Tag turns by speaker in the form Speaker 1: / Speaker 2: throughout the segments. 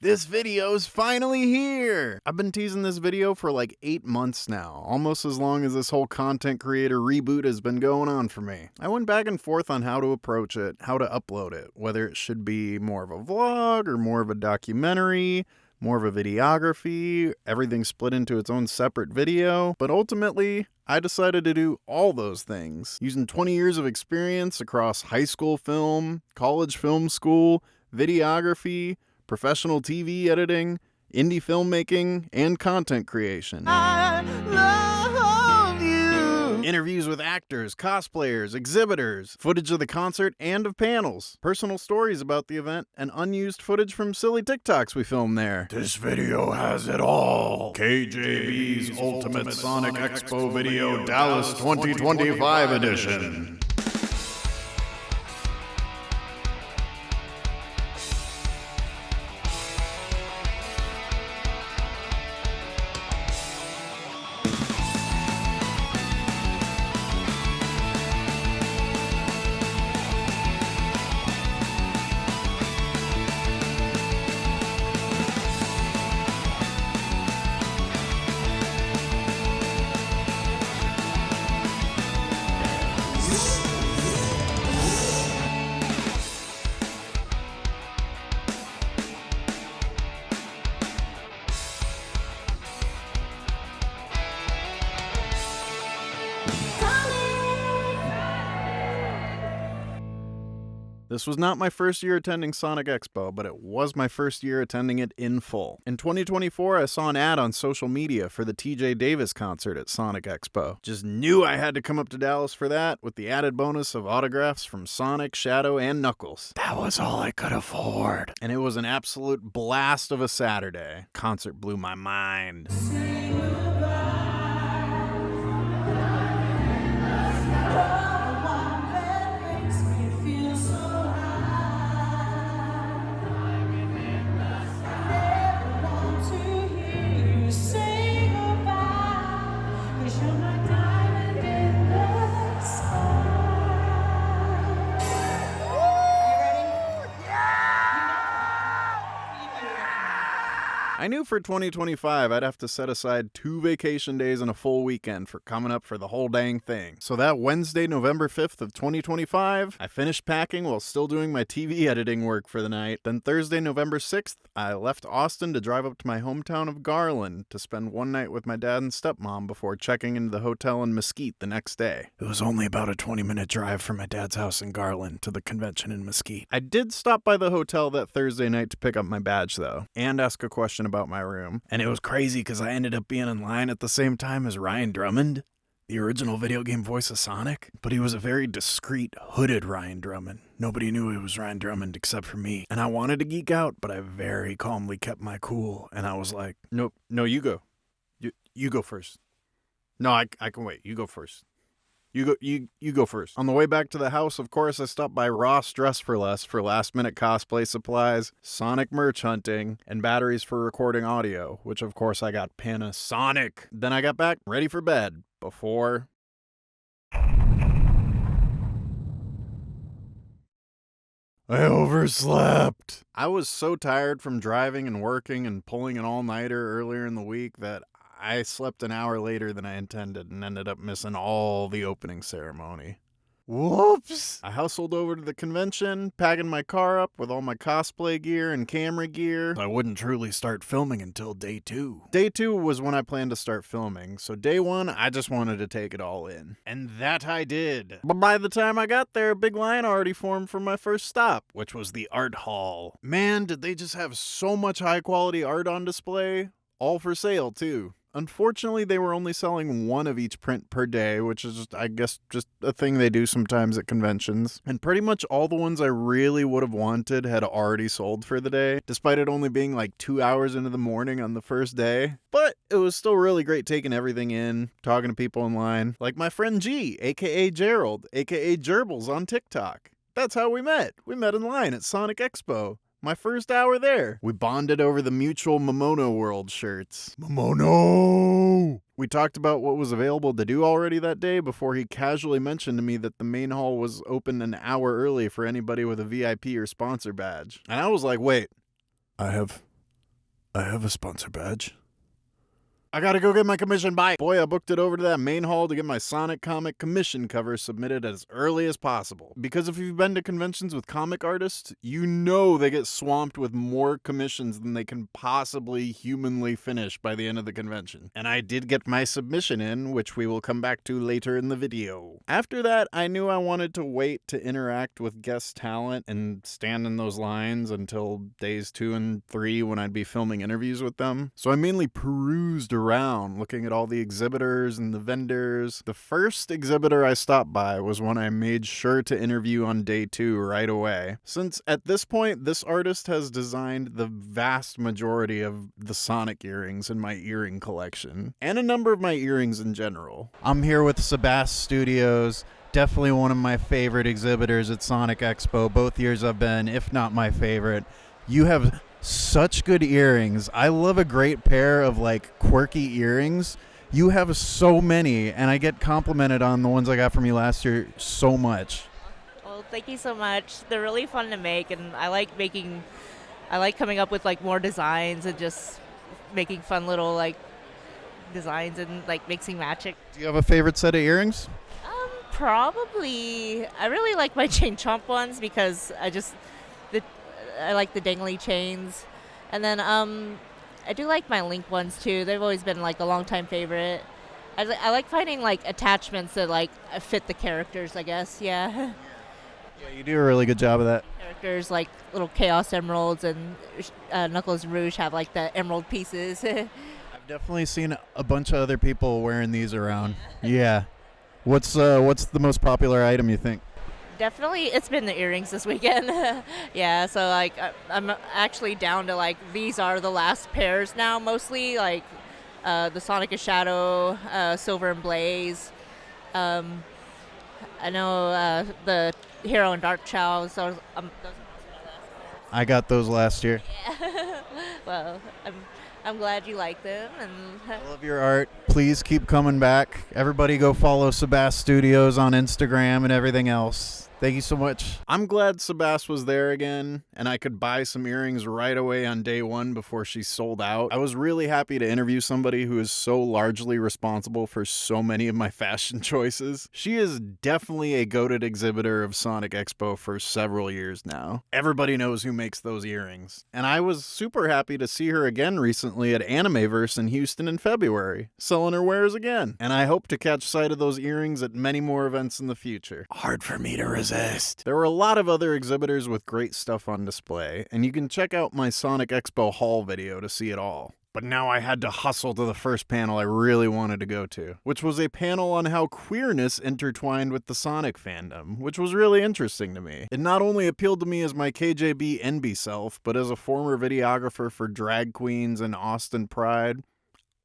Speaker 1: This video's finally here! I've been teasing this video for like 8 months now, almost as long as this whole content creator reboot has been going on for me. I went back and forth on how to approach it, how to upload it, whether it should be more of a vlog or more of a documentary, more of a videography, everything split into its own separate video, but ultimately, I decided to do all those things, using 20 years of experience across high school film, college film school, videography, professional TV editing, indie filmmaking, and content creation. I love you! Interviews with actors, cosplayers, exhibitors, footage of the concert and of panels, personal stories about the event, and unused footage from silly TikToks we filmed there. This video has it all. KJB's Ultimate Sonic Expo Video Dallas 2025 edition. This was not my first year attending Sonic Expo, but it was my first year attending it in full. In 2024, I saw an ad on social media for the TJ Davis concert at Sonic Expo. Just knew I had to come up to Dallas for that, with the added bonus of autographs from Sonic, Shadow, and Knuckles. That was all I could afford. And it was an absolute blast of a Saturday. Concert blew my mind. I knew for 2025 I'd have to set aside 2 vacation days and a full weekend for coming up for the whole dang thing. So that Wednesday, November 5th of 2025, I finished packing while still doing my TV editing work for the night. Then Thursday, November 6th, I left Austin to drive up to my hometown of Garland to spend one night with my dad and stepmom before checking into the hotel in Mesquite the next day. It was only about a 20-minute drive from my dad's house in Garland to the convention in Mesquite. I did stop by the hotel that Thursday night to pick up my badge though, and ask a question about my room. And it was crazy because I ended up being in line at the same time as Ryan Drummond, the original video game voice of Sonic, but he was a very discreet, hooded Ryan Drummond. Nobody knew it was Ryan Drummond except for me. And I wanted to geek out, but I very calmly kept my cool. And I was like, nope, no, you go. You go first. No, I can wait. You go first. You go first. On the way back to the house, of course, I stopped by Ross Dress for Less for last-minute cosplay supplies, Sonic merch hunting, and batteries for recording audio, which of course I got Panasonic. Then I got back ready for bed before... I overslept. I was so tired from driving and working and pulling an all-nighter earlier in the week that I slept an hour later than I intended and ended up missing all the opening ceremony. Whoops! I hustled over to the convention, packing my car up with all my cosplay gear and camera gear. I wouldn't truly start filming until day 2. Day 2 was when I planned to start filming, so day 1, I just wanted to take it all in. And that I did. But by the time I got there, a big line already formed for my first stop, which was the art hall. Man, did they just have so much high-quality art on display. All for sale, too. Unfortunately, they were only selling one of each print per day, which is, I guess, just a thing they do sometimes at conventions. And pretty much all the ones I really would have wanted had already sold for the day, despite it only being like 2 hours into the morning on the first day. But it was still really great taking everything in, talking to people in line, like my friend G, aka Gerald, aka Gerbils on TikTok. That's how we met. We met in line at Sonic Expo. My first hour there. We bonded over the mutual mamonoworld shirts. Mamono! We talked about what was available to do already that day before he casually mentioned to me that the main hall was open an hour early for anybody with a VIP or sponsor badge. And I was like, wait, I have I have a sponsor badge. I gotta go get my commission. Bye. Boy, I booked it over to that main hall to get my Sonic comic commission cover submitted as early as possible. Because if you've been to conventions with comic artists, you know they get swamped with more commissions than they can possibly humanly finish by the end of the convention. And I did get my submission in, which we will come back to later in the video. After that, I knew I wanted to wait to interact with guest talent and stand in those lines until days 2 and 3 when I'd be filming interviews with them. So I mainly perused around looking at all the exhibitors and the vendors. The first exhibitor I stopped by was one I made sure to interview on day 2 right away, since at this point this artist has designed the vast majority of the Sonic earrings in my earring collection, and a number of my earrings in general. I'm here with SabasseStudios, definitely one of my favorite exhibitors at Sonic Expo. Both years I've been, if not my favorite. You have such good earrings. I love a great pair of like quirky earrings. You have so many, and I get complimented on the ones I got from you last year so much.
Speaker 2: Well, thank you so much. They're really fun to make, and I like coming up with like more designs and just making fun little like designs and like mixing magic.
Speaker 1: Do you have a favorite set of earrings?
Speaker 2: Probably. I really like my chain chomp ones because I like the dangly chains. And then I do like my Link ones too. They've always been like a long time favorite. I like finding like attachments that like fit the characters, I guess. Yeah.
Speaker 1: Yeah, you do a really good job of that.
Speaker 2: Characters like little Chaos Emeralds and Knuckles and Rouge have like the emerald pieces.
Speaker 1: I've definitely seen a bunch of other people wearing these around. Yeah. What's the most popular item you think?
Speaker 2: Definitely, it's been the earrings this weekend. Yeah, so like I'm actually down to like these are the last pairs now, mostly like the Sonic and Shadow, Silver and Blaze. I know the Hero and Dark Chow. So those are most of my last pairs.
Speaker 1: I got those last year.
Speaker 2: Yeah. Well, I'm glad you like them, and
Speaker 1: I love your art. Please keep coming back. Everybody go follow SabasseStudios on Instagram and everything else. Thank you so much. I'm glad Sabass was there again, and I could buy some earrings right away on day 1 before she sold out. I was really happy to interview somebody who is so largely responsible for so many of my fashion choices. She is definitely a goated exhibitor of Sonic Expo for several years now. Everybody knows who makes those earrings. And I was super happy to see her again recently at Animeverse in Houston in February, selling her wares again. And I hope to catch sight of those earrings at many more events in the future. Hard for me to resist. There were a lot of other exhibitors with great stuff on display, and you can check out my Sonic Expo haul video to see it all. But now I had to hustle to the first panel I really wanted to go to, which was a panel on how queerness intertwined with the Sonic fandom, which was really interesting to me. It not only appealed to me as my KJB NB self, but as a former videographer for drag queens and Austin Pride.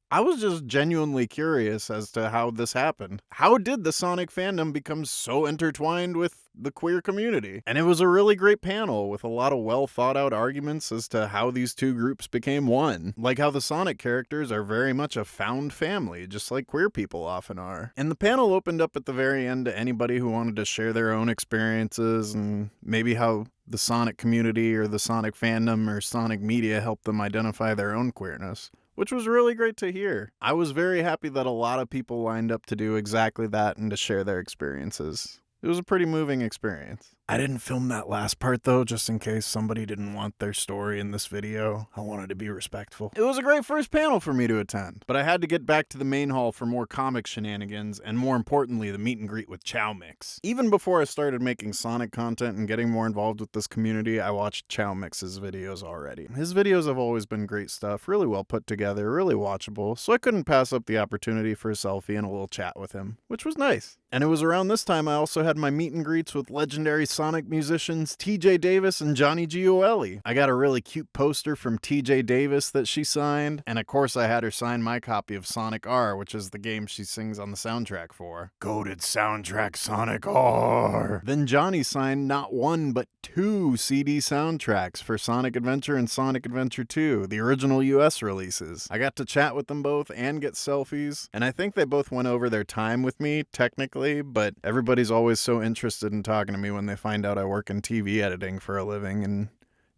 Speaker 1: I was just genuinely curious as to how this happened. How did the Sonic fandom become so intertwined with the queer community? And it was a really great panel with a lot of well thought out arguments as to how these two groups became one. Like how the Sonic characters are very much a found family, just like queer people often are. And the panel opened up at the very end to anybody who wanted to share their own experiences and maybe how the Sonic community or the Sonic fandom or Sonic media helped them identify their own queerness, which was really great to hear. I was very happy that a lot of people lined up to do exactly that and to share their experiences. It was a pretty moving experience. I didn't film that last part though, just in case somebody didn't want their story in this video. I wanted to be respectful. It was a great first panel for me to attend, but I had to get back to the main hall for more comic shenanigans and more importantly, the meet and greet with Chow Mix. Even before I started making Sonic content and getting more involved with this community, I watched Chow Mix's videos already. His videos have always been great stuff, really well put together, really watchable, so I couldn't pass up the opportunity for a selfie and a little chat with him, which was nice. And it was around this time I also had my meet and greets with legendary Sonic musicians TJ Davis and Johnny Gioeli. I got a really cute poster from TJ Davis that she signed, and of course I had her sign my copy of Sonic R, which is the game she sings on the soundtrack for. Goated soundtrack Sonic R! Then Johnny signed not one but 2 CD soundtracks for Sonic Adventure and Sonic Adventure 2, the original US releases. I got to chat with them both and get selfies, and I think they both went over their time with me, technically, but everybody's always so interested in talking to me when they find out I work in TV editing for a living, and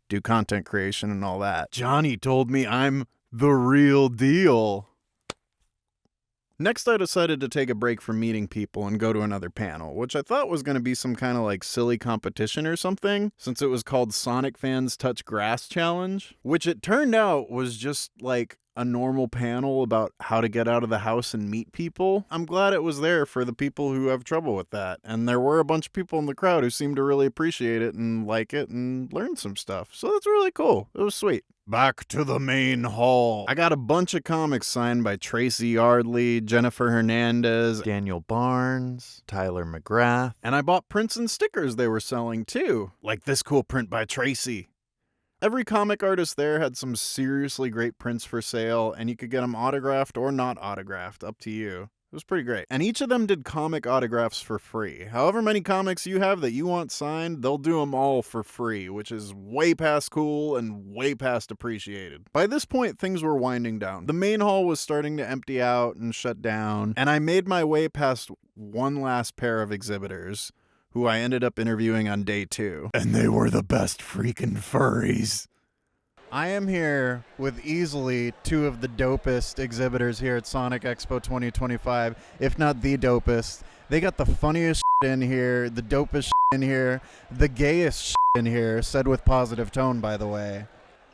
Speaker 1: do content creation and all that. Johnny told me I'm the real deal. Next, I decided to take a break from meeting people and go to another panel, which I thought was going to be some kind of like silly competition or something, since it was called Sonic Fans Touch Grass Challenge, which it turned out was just like a normal panel about how to get out of the house and meet people. I'm glad it was there for the people who have trouble with that, and there were a bunch of people in the crowd who seemed to really appreciate it and like it and learn some stuff, so that's really cool. It was sweet. Back to the main hall. I got a bunch of comics signed by Tracy Yardley, Jennifer Hernandez, Daniel Barnes, Tyler McGrath, and I bought prints and stickers they were selling too, like this cool print by Tracy. Every comic artist there had some seriously great prints for sale, and you could get them autographed or not autographed, up to you. It was pretty great. And each of them did comic autographs for free. However many comics you have that you want signed, they'll do them all for free, which is way past cool and way past appreciated. By this point, things were winding down. The main hall was starting to empty out and shut down, and I made my way past one last pair of exhibitors, who I ended up interviewing on day 2. And they were the best freaking furries. I am here with easily 2 of the dopest exhibitors here at Sonic Expo 2025, if not the dopest. They got the funniest shit in here, the dopest shit in here, the gayest shit in here, said with positive tone, by the way.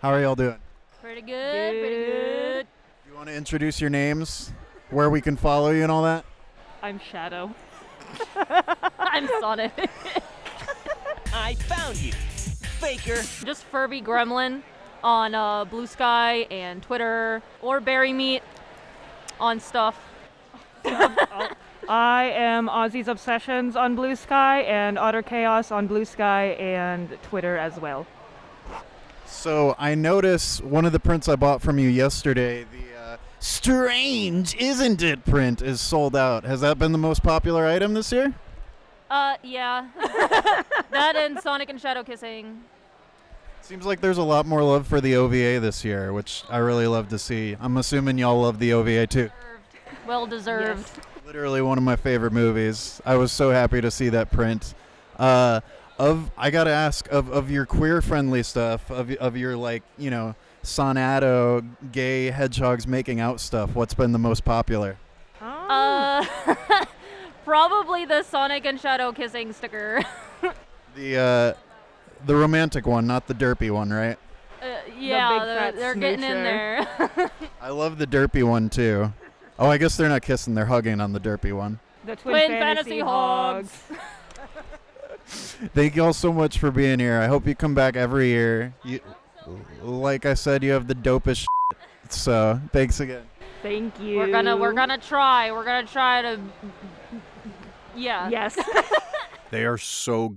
Speaker 1: How are y'all doing?
Speaker 3: Pretty good, pretty good.
Speaker 1: Do you want to introduce your names, where we can follow you and all that?
Speaker 3: I'm Shadow. I'm Sonic.
Speaker 4: I found you, faker.
Speaker 3: Just Furby Gremlin on Blue Sky and Twitter, or Berry Meat on stuff.
Speaker 5: I am Ozzy's Obsessions on Blue Sky and Otter Chaos on Blue Sky and Twitter as well.
Speaker 1: So I notice one of the prints I bought from you yesterday, the Strange Isn't It print is sold out. Has that been the most popular item this year?
Speaker 3: Yeah. That and Sonic and Shadow Kissing.
Speaker 1: Seems like there's a lot more love for the OVA this year, which I really love to see. I'm assuming y'all love the OVA too.
Speaker 3: Well deserved.
Speaker 5: Yes.
Speaker 1: Literally one of my favorite movies. I was so happy to see that print. I gotta ask, of your queer-friendly stuff, of your, like, you know, Sonato gay hedgehogs making out stuff, what's been the most popular?
Speaker 3: Probably the Sonic and Shadow Kissing sticker.
Speaker 1: The romantic one, not the derpy one, right?
Speaker 3: Yeah, they're getting in there.
Speaker 1: I love the derpy one too. Oh, I guess they're not kissing, they're hugging on the derpy one.
Speaker 5: The
Speaker 3: Twin Fantasy Hogs.
Speaker 1: Thank you all so much for being here. I hope you come back every year. Like I said, you have the dopest shit, so thanks again.
Speaker 5: Thank you.
Speaker 3: We're gonna try. We're gonna try to. Yeah.
Speaker 5: Yes.
Speaker 1: They are so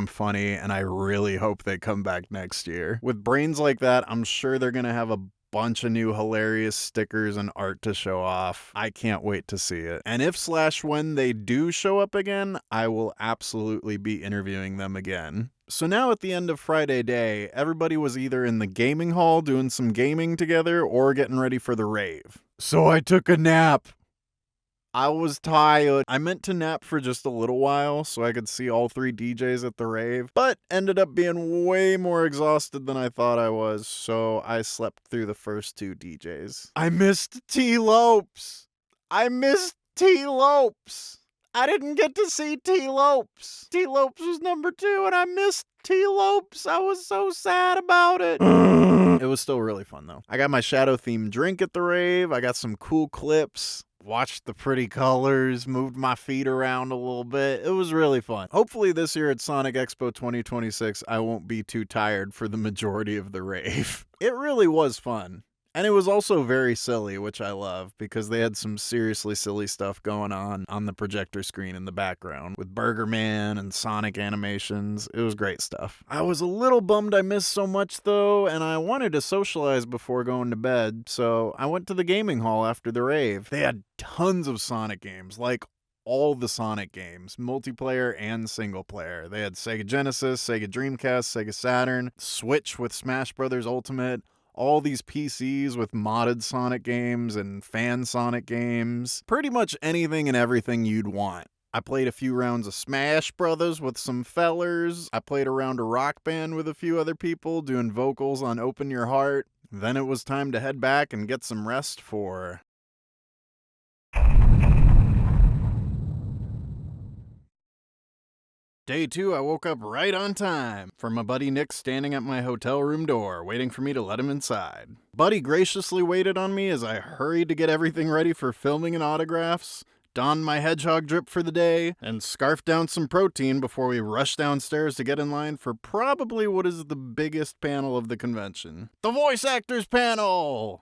Speaker 1: funny, and I really hope they come back next year. With brains like that, I'm sure they're gonna have a bunch of new hilarious stickers and art to show off. I can't wait to see it. And if/when they do show up again, I will absolutely be interviewing them again. So now at the end of Friday day, everybody was either in the gaming hall doing some gaming together or getting ready for the rave. So I took a nap. I was tired. I meant to nap for just a little while so I could see all 3 DJs at the rave, but ended up being way more exhausted than I thought I was, so I slept through the first 2 DJs. I missed T. Lopes. I didn't get to see T. Lopes. T. Lopes was number 2, and I missed T. Lopes. I was so sad about it. It was still really fun, though. I got my shadow-themed drink at the rave. I got some cool clips. Watched the pretty colors, moved my feet around a little bit. It was really fun. Hopefully this year at Sonic Expo 2026, I won't be too tired for the majority of the rave. It really was fun. And it was also very silly, which I love, because they had some seriously silly stuff going on the projector screen in the background with Burger Man and Sonic animations. It was great stuff. I was a little bummed I missed so much, though, and I wanted to socialize before going to bed, so I went to the gaming hall after the rave. They had tons of Sonic games, like all the Sonic games, multiplayer and single player. They had Sega Genesis, Sega Dreamcast, Sega Saturn, Switch with Smash Bros. Ultimate, all these PCs with modded Sonic games and fan Sonic games. Pretty much anything and everything you'd want. I played a few rounds of Smash Brothers with some fellers. I played a round of Rock Band with a few other people, doing vocals on Open Your Heart. Then it was time to head back and get some rest for Day 2, I woke up right on time for my buddy Nick standing at my hotel room door, waiting for me to let him inside. Buddy graciously waited on me as I hurried to get everything ready for filming and autographs, donned my hedgehog drip for the day, and scarfed down some protein before we rushed downstairs to get in line for probably what is the biggest panel of the convention. The Voice Actors Panel!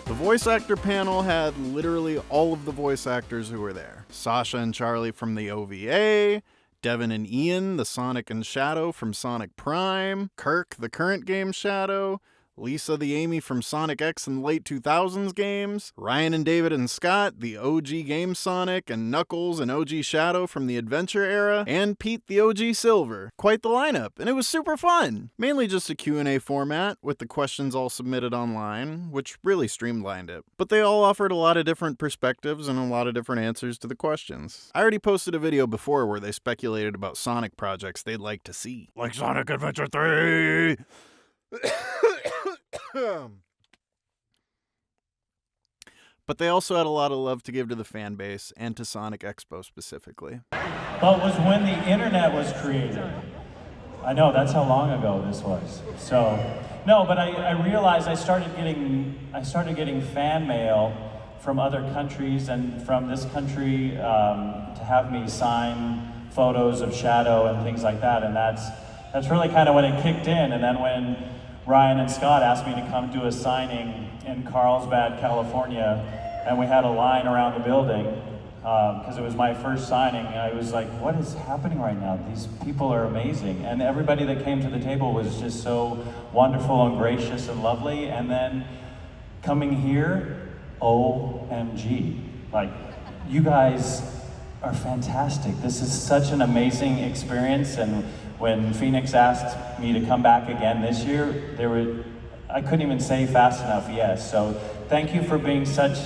Speaker 1: The voice actor panel had literally all of the voice actors who were there. Sascha and Charlie from the OVA, Devin and Ian, the Sonic and Shadow from Sonic Prime, Kirk, the current game Shadow, Lisa the Amy from Sonic X and late 2000s games, Ryan and David and Scott, the OG game Sonic, and Knuckles and OG Shadow from the Adventure era, and Pete the OG Silver. Quite the lineup, and it was super fun! Mainly just a Q&A format, with the questions all submitted online, which really streamlined it. But they all offered a lot of different perspectives and a lot of different answers to the questions. I already posted a video before where they speculated about Sonic projects they'd like to see. Like Sonic Adventure 3! But they also had a lot of love to give to the fan base and to Sonic Expo specifically.
Speaker 6: But was when the internet was created. I know, that's how long ago this was. So, no, but I realized I started getting fan mail from other countries and from this country to have me sign photos of Shadow and things like that, and that's really kind of when it kicked in. And then when Ryan and Scott asked me to come do a signing in Carlsbad, California, and we had a line around the building because it was my first signing. I was like, what is happening right now? These people are amazing. And everybody that came to the table was just so wonderful and gracious and lovely. And then coming here, OMG. Like, you guys are fantastic. This is such an amazing experience. And when Phoenix asked me to come back again this year, I couldn't even say fast enough yes. So thank you for being such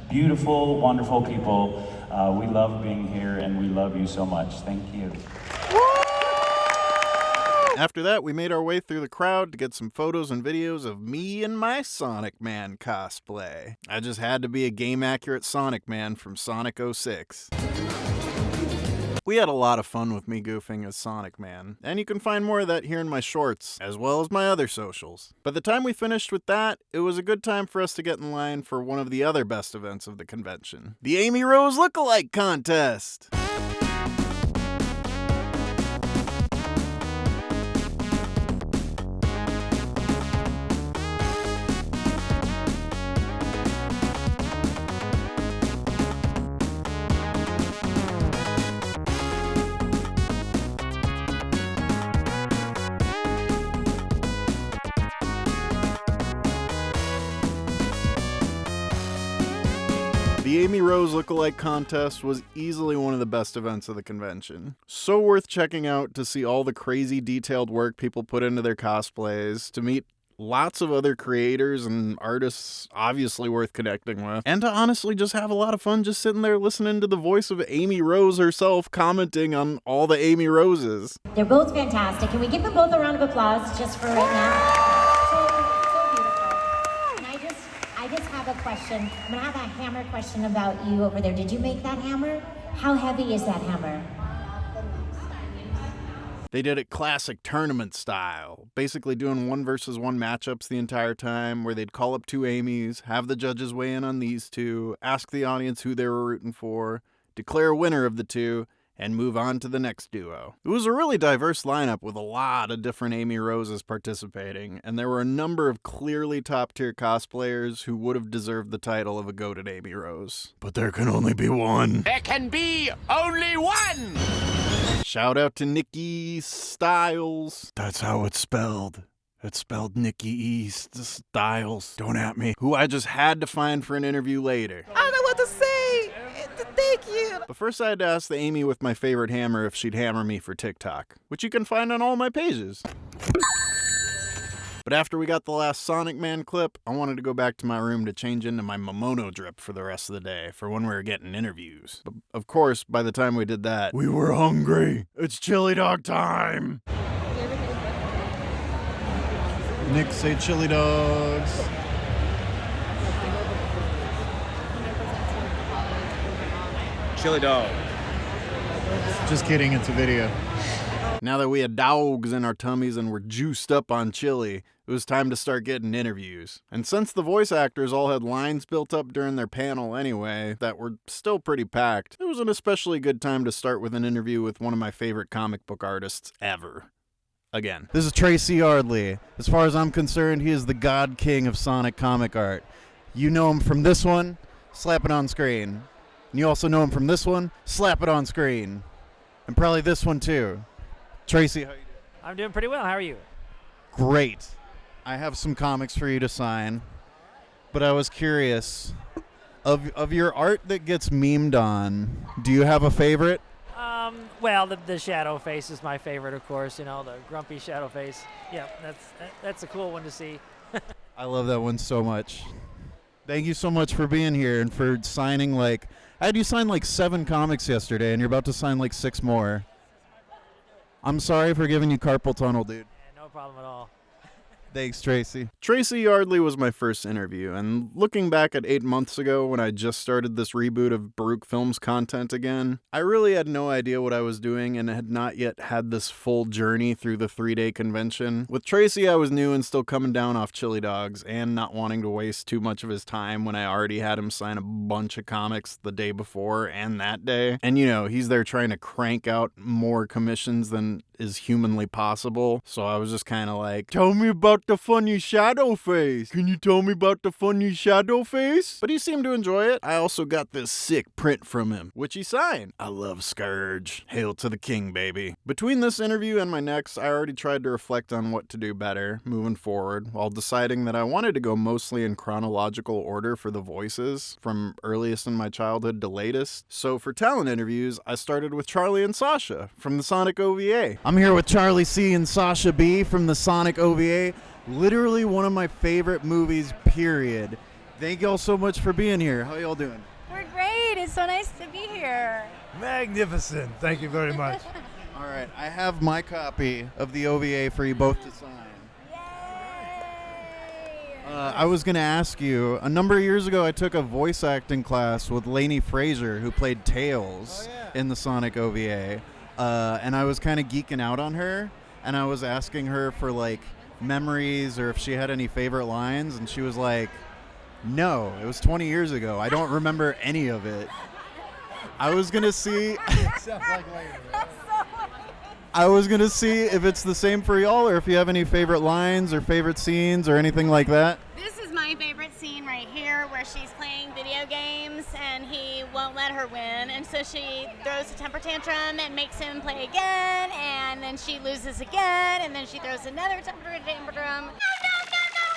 Speaker 6: beautiful, wonderful people. We love being here and we love you so much. Thank you.
Speaker 1: After that, we made our way through the crowd to get some photos and videos of me and my Sonic Man cosplay. I just had to be a game-accurate Sonic Man from Sonic 06. We had a lot of fun with me goofing as Sonic Man, and you can find more of that here in my shorts, as well as my other socials. By the time we finished with that, it was a good time for us to get in line for one of the other best events of the convention, the Amy Rose Lookalike Contest! The Amy Rose Lookalike Contest was easily one of the best events of the convention. So worth checking out to see all the crazy detailed work people put into their cosplays, to meet lots of other creators and artists obviously worth connecting with, and to honestly just have a lot of fun just sitting there listening to the voice of Amy Rose herself commenting on all the Amy Roses.
Speaker 7: They're both fantastic. Can we give them both a round of applause just for right now? I just have a question. I'm gonna have a hammer question about you over there. Did you make that hammer? How heavy is that hammer?
Speaker 1: They did it classic tournament style, basically doing 1 versus 1 matchups the entire time, where they'd call up 2 Amy's, have the judges weigh in on these 2, ask the audience who they were rooting for, declare a winner of the 2, and move on to the next duo. It was a really diverse lineup with a lot of different Amy Roses participating, and there were a number of clearly top-tier cosplayers who would have deserved the title of a goated Amy Rose. But there can only be one.
Speaker 4: There can be only one!
Speaker 1: Shout out to nickiisstyles. That's how it's spelled. It's spelled nickiisstyles. Don't at me. Who I just had to find for an interview later.
Speaker 8: I don't know what to say. Thank you.
Speaker 1: But first I had to ask the Amy with my favorite hammer if she'd hammer me for TikTok, which you can find on all my pages. But after we got the last Sonic Man clip, I wanted to go back to my room to change into my Mamono drip for the rest of the day, for when we were getting interviews. But of course, by the time we did that, we were hungry. It's chili dog time! Nick, say chili dogs.
Speaker 4: Chili dog.
Speaker 1: Just kidding, it's a video. Now that we had dogs in our tummies and were juiced up on chili, it was time to start getting interviews. And since the voice actors all had lines built up during their panel anyway, that were still pretty packed, it was an especially good time to start with an interview with one of my favorite comic book artists ever. Again. This is Tracy Yardley. As far as I'm concerned, he is the god king of Sonic comic art. You know him from this one, slap it on screen. And you also know him from this one, slap it on screen. And probably this one too. Tracy, how you doing?
Speaker 8: I'm doing pretty well. How are you?
Speaker 1: Great. I have some comics for you to sign, but I was curious, of your art that gets memed on, do you have a favorite?
Speaker 8: Well, the shadow face is my favorite, of course. You know, the grumpy shadow face. Yeah, that's a cool one to see.
Speaker 1: I love that one so much. Thank you so much for being here and for signing, I had you sign 7 comics yesterday, and you're about to sign 6 more. I'm sorry for giving you carpal tunnel, dude.
Speaker 8: Yeah, no problem at all.
Speaker 1: Thanks, Tracy. Tracy Yardley was my first interview, and looking back at 8 months ago when I just started this reboot of BaruchFilms content again, I really had no idea what I was doing and had not yet had this full journey through the 3-day convention. With Tracy, I was new and still coming down off chili dogs and not wanting to waste too much of his time when I already had him sign a bunch of comics the day before and that day. And he's there trying to crank out more commissions than is humanly possible. So I was just kind of like, tell me about the funny shadow face. Can you tell me about the funny shadow face? But he seemed to enjoy it. I also got this sick print from him, which he signed. I love Scourge. Hail to the king, baby. Between this interview and my next, I already tried to reflect on what to do better moving forward, while deciding that I wanted to go mostly in chronological order for the voices, from earliest in my childhood to latest. So for talent interviews, I started with Charlie and Sascha from the Sonic OVA. I'm here with Charlie C. and Sascha B. from the Sonic OVA. Literally one of my favorite movies, period. Thank y'all so much for being here. How y'all doing?
Speaker 9: We're great. It's so nice to be here.
Speaker 10: Magnificent. Thank you very much.
Speaker 1: All right, I have my copy of the OVA for you both to sign. I was going to ask you, a number of years ago I took a voice acting class with Lainey Frazier, who played Tails in the Sonic OVA, and I was kind of geeking out on her, and I was asking her for memories or if she had any favorite lines, and she was like, no, it was 20 years ago. I don't remember any of it. I was going to see I was going to see if it's the same for y'all or if you have any favorite lines or favorite scenes or anything like that.
Speaker 9: This is my favorite scene right here where she's playing video games and he won't let her win. And so she throws a temper tantrum and makes him play again. And then she loses again. And then she throws another temper tantrum. No,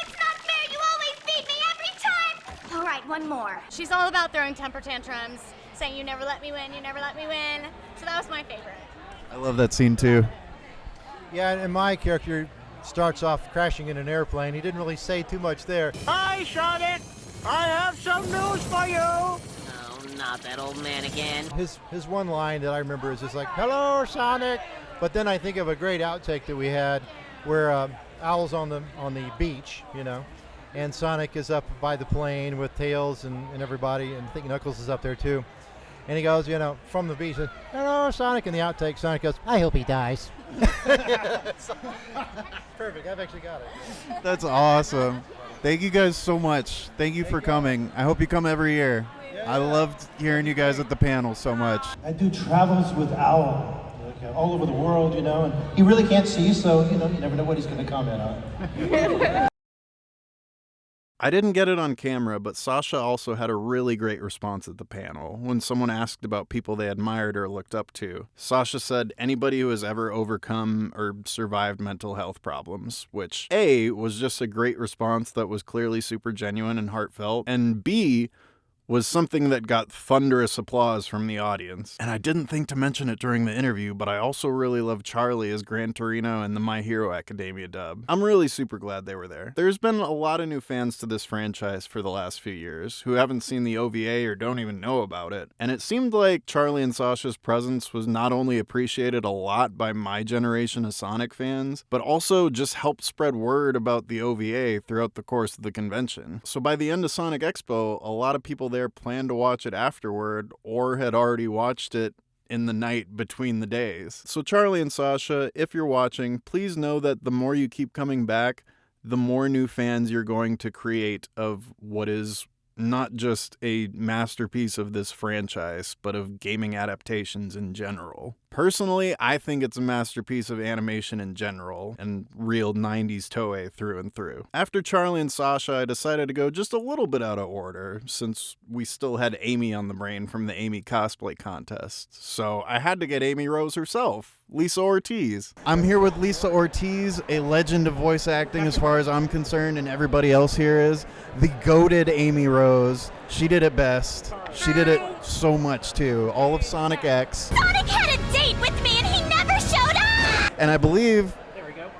Speaker 9: it's not fair. You always beat me every time. All right, one more. She's all about throwing temper tantrums, saying you never let me win, you never let me win. So that was my favorite.
Speaker 1: I love that scene too.
Speaker 10: Yeah, and my character starts off crashing in an airplane. He didn't really say too much there.
Speaker 4: Hi, Sonic. I have some news for you.
Speaker 11: Oh, not that old man again.
Speaker 10: His one line that I remember is just like, hello, Sonic. But then I think of a great outtake that we had where Owl's on the beach, and Sonic is up by the plane with Tails and everybody, and I think Knuckles is up there too. And he goes, from the beach, hello, Sonic. And the outtake, Sonic goes, I hope he dies. Perfect. I've actually got it.
Speaker 1: That's awesome. Thank you guys so much. Thank you for coming. I hope you come every year. I loved hearing you guys at the panel so much.
Speaker 6: I do travels with Owl, all over the world, and he really can't see, so, you never know what he's going to comment on.
Speaker 1: I didn't get it on camera, but Sascha also had a really great response at the panel when someone asked about people they admired or looked up to. Sascha said anybody who has ever overcome or survived mental health problems, which A, was just a great response that was clearly super genuine and heartfelt, and B, was something that got thunderous applause from the audience. And I didn't think to mention it during the interview, but I also really love Charlie as Gran Torino in the My Hero Academia dub. I'm really super glad they were there. There's been a lot of new fans to this franchise for the last few years who haven't seen the OVA or don't even know about it. And it seemed like Charlie and Sascha's presence was not only appreciated a lot by my generation of Sonic fans, but also just helped spread word about the OVA throughout the course of the convention. So by the end of Sonic Expo, a lot of people there planned to watch it afterward or had already watched it in the night between the days. So Charlie and Sascha, if you're watching, please know that the more you keep coming back, the more new fans you're going to create of what is not just a masterpiece of this franchise, but of gaming adaptations in general. Personally, I think it's a masterpiece of animation in general, and real 90s Toei through and through. After Charlie and Sascha, I decided to go just a little bit out of order, since we still had Amy on the brain from the Amy cosplay contest. So I had to get Amy Rose herself, Lisa Ortiz. I'm here with Lisa Ortiz, a legend of voice acting as far as I'm concerned, and everybody else here is. The goated Amy Rose. She did it best. She did it so much, too. All of Sonic X.
Speaker 12: Sonic had a date with me and he never showed up!
Speaker 1: And I believe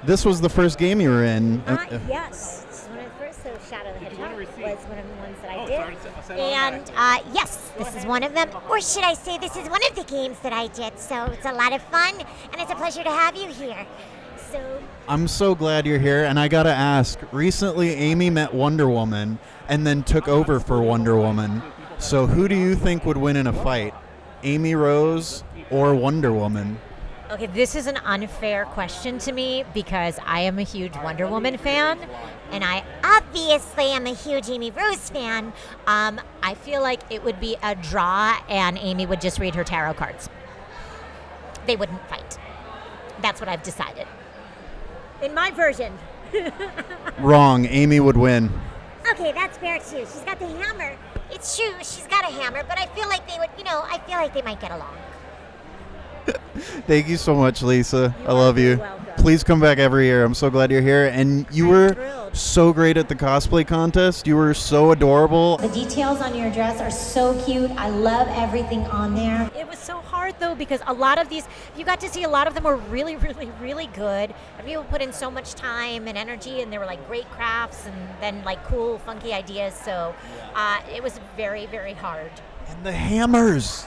Speaker 1: this was the first game you were in.
Speaker 7: Yes, this is one of the first. So Shadow the Hedgehog was one of the ones that I did. And yes, this is one of them. Or should I say this is one of the games that I did. So it's a lot of fun and it's a pleasure to have you here. So
Speaker 1: I'm so glad you're here, and I gotta ask, recently Amy met Wonder Woman and then took over for Wonder Woman. So who do you think would win in a fight? Amy Rose or Wonder Woman?
Speaker 7: Okay, this is an unfair question to me because I am a huge Wonder Woman fan, and I obviously am a huge Amy Rose fan. I feel like it would be a draw, and Amy would just read her tarot cards. They wouldn't fight. That's what I've decided. In my version.
Speaker 1: Wrong. Amy would win.
Speaker 12: Okay, that's fair too. She's got the hammer. It's true, she's got a hammer, but I feel like they would, I feel like they might get along.
Speaker 1: Thank you so much, Lisa. I love you.
Speaker 7: welcome.
Speaker 1: Please come back every year. I'm so glad you're here. And you were so great at the cosplay contest. You were so adorable.
Speaker 7: The details on your dress are so cute. I love everything on there. It was so hard though because a lot of these, you got to see a lot of them were really, really, really good. And people put in so much time and energy, and they were like great crafts and then like cool, funky ideas. So it was very, very hard.
Speaker 1: And the hammers.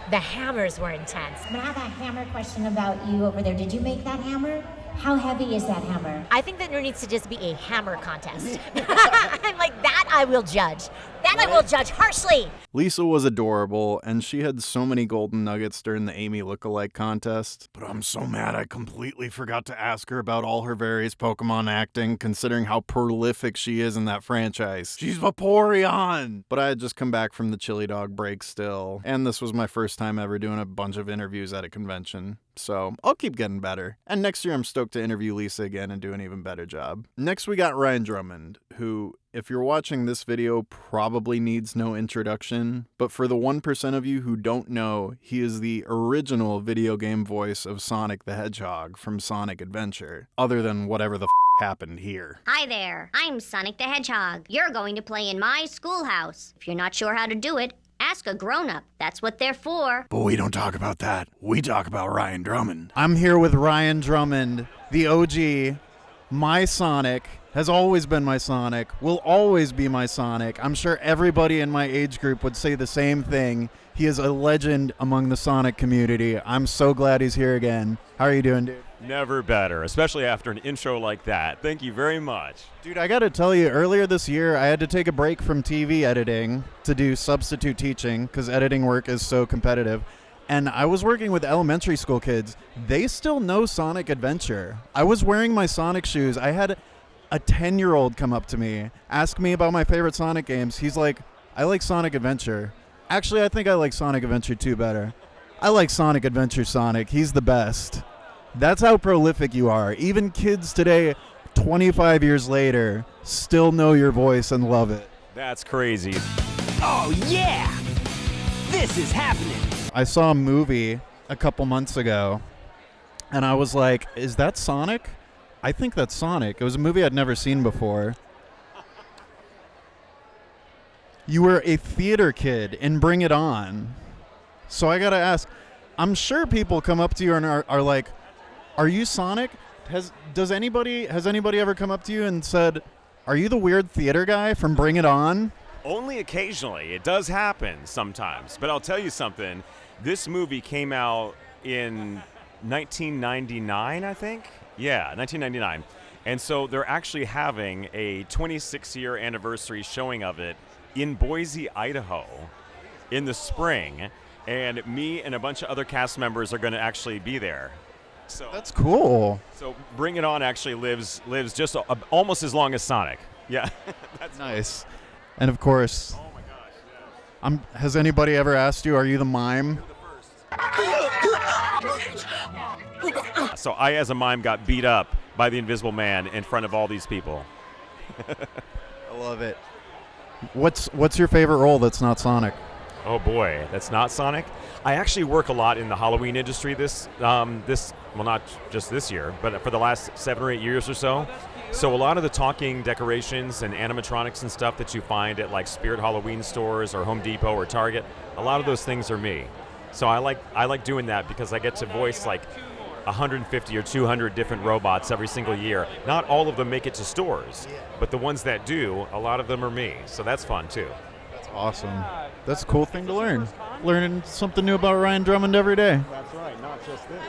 Speaker 7: The hammers were intense.
Speaker 12: I'm gonna have a hammer question about you over there. Did you make that hammer? How heavy is that hammer?
Speaker 7: I think that there needs to just be a hammer contest. I'm like, that I will judge. That I will judge harshly.
Speaker 1: Lisa was adorable, and she had so many golden nuggets during the Amy lookalike contest. But I'm so mad I completely forgot to ask her about all her various Pokemon acting, considering how prolific she is in that franchise. She's Vaporeon! But I had just come back from the chili dog break still, and this was my first time ever doing a bunch of interviews at a convention. So I'll keep getting better. And next year I'm stoked to interview Lisa again and do an even better job. Next we got Ryan Drummond, who, if you're watching this video, probably needs no introduction, but for the 1% of you who don't know, he is the original video game voice of Sonic the Hedgehog from Sonic Adventure, other than whatever the happened here.
Speaker 13: Hi there, I'm Sonic the Hedgehog. You're going to play in my schoolhouse. If you're not sure how to do it, ask a grown-up. That's what they're for.
Speaker 1: But we don't talk about that. We talk about Ryan Drummond. I'm here with Ryan Drummond, the OG. My Sonic has always been my Sonic, will always be my Sonic. I'm sure everybody in my age group would say the same thing. He is a legend among the Sonic community. I'm so glad he's here again. How are you doing, dude?
Speaker 14: Never better, especially after an intro like that. Thank you very much.
Speaker 1: Dude, I gotta tell you, earlier this year, I had to take a break from TV editing to do substitute teaching because editing work is so competitive. And I was working with elementary school kids. They still know Sonic Adventure. I was wearing my Sonic shoes. I had a 10-year-old come up to me, ask me about my favorite Sonic games. He's like, I like Sonic Adventure. Actually, I think I like Sonic Adventure 2 better. I like Sonic Adventure Sonic. He's the best. That's how prolific you are. Even kids today, 25 years later, still know your voice and love it.
Speaker 14: That's crazy.
Speaker 4: Oh, yeah! This is happening!
Speaker 1: I saw a movie a couple months ago, and I was like, is that Sonic? I think that's Sonic. It was a movie I'd never seen before. you were a theater kid in Bring It On. So I gotta ask, I'm sure people come up to you and are like, are you Sonic? Has anybody ever come up to you and said, are you the weird theater guy from Bring It On?
Speaker 14: Only occasionally. It does happen sometimes. But I'll tell you something. This movie came out in 1999, I think? Yeah, 1999. And so they're actually having a 26-year anniversary showing of it in Boise, Idaho in the spring. And me and a bunch of other cast members are going to actually be there. So
Speaker 1: that's cool.
Speaker 14: So Bring It On actually lives just almost as long as Sonic. Yeah.
Speaker 1: That's nice. And of course, oh my gosh, yeah. Has anybody ever asked you, are you the mime?
Speaker 14: So I, as a mime, got beat up by the Invisible Man in front of all these people.
Speaker 1: I love it. What's your favorite role that's not Sonic?
Speaker 14: Oh boy, that's not Sonic. I actually work a lot in the Halloween industry. Well, not just this year, but for the last 7 or 8 years or so. So a lot of the talking decorations and animatronics and stuff that you find at like Spirit Halloween stores or Home Depot or Target, a lot of those things are me. So I like doing that because I get to voice like 150 or 200 different robots every single year. Not all of them make it to stores, but the ones that do, a lot of them are me. So that's fun too.
Speaker 1: That's awesome. That's a cool thing to learn. Learning something new about Ryan Drummond every day.
Speaker 15: That's right, not just this.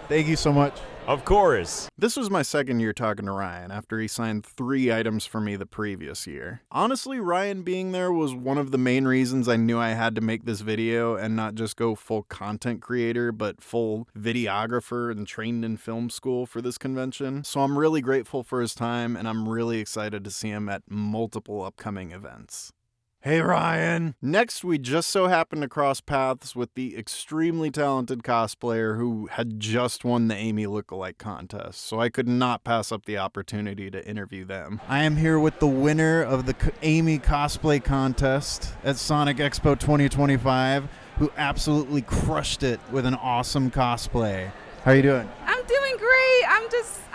Speaker 1: Thank you so much.
Speaker 14: Of course.
Speaker 1: This was my second year talking to Ryan after he signed 3 items for me the previous year. Honestly, Ryan being there was one of the main reasons I knew I had to make this video and not just go full content creator, but full videographer and trained in film school for this convention. So I'm really grateful for his time, and I'm really excited to see him at multiple upcoming events. Hey, Ryan. Next, we just so happened to cross paths with the extremely talented cosplayer who had just won the Amy Lookalike contest, so I could not pass up the opportunity to interview them. I am here with the winner of the Amy cosplay contest at Sonic Expo 2025, who absolutely crushed it with an awesome cosplay. How are you doing?
Speaker 16: I'm doing great.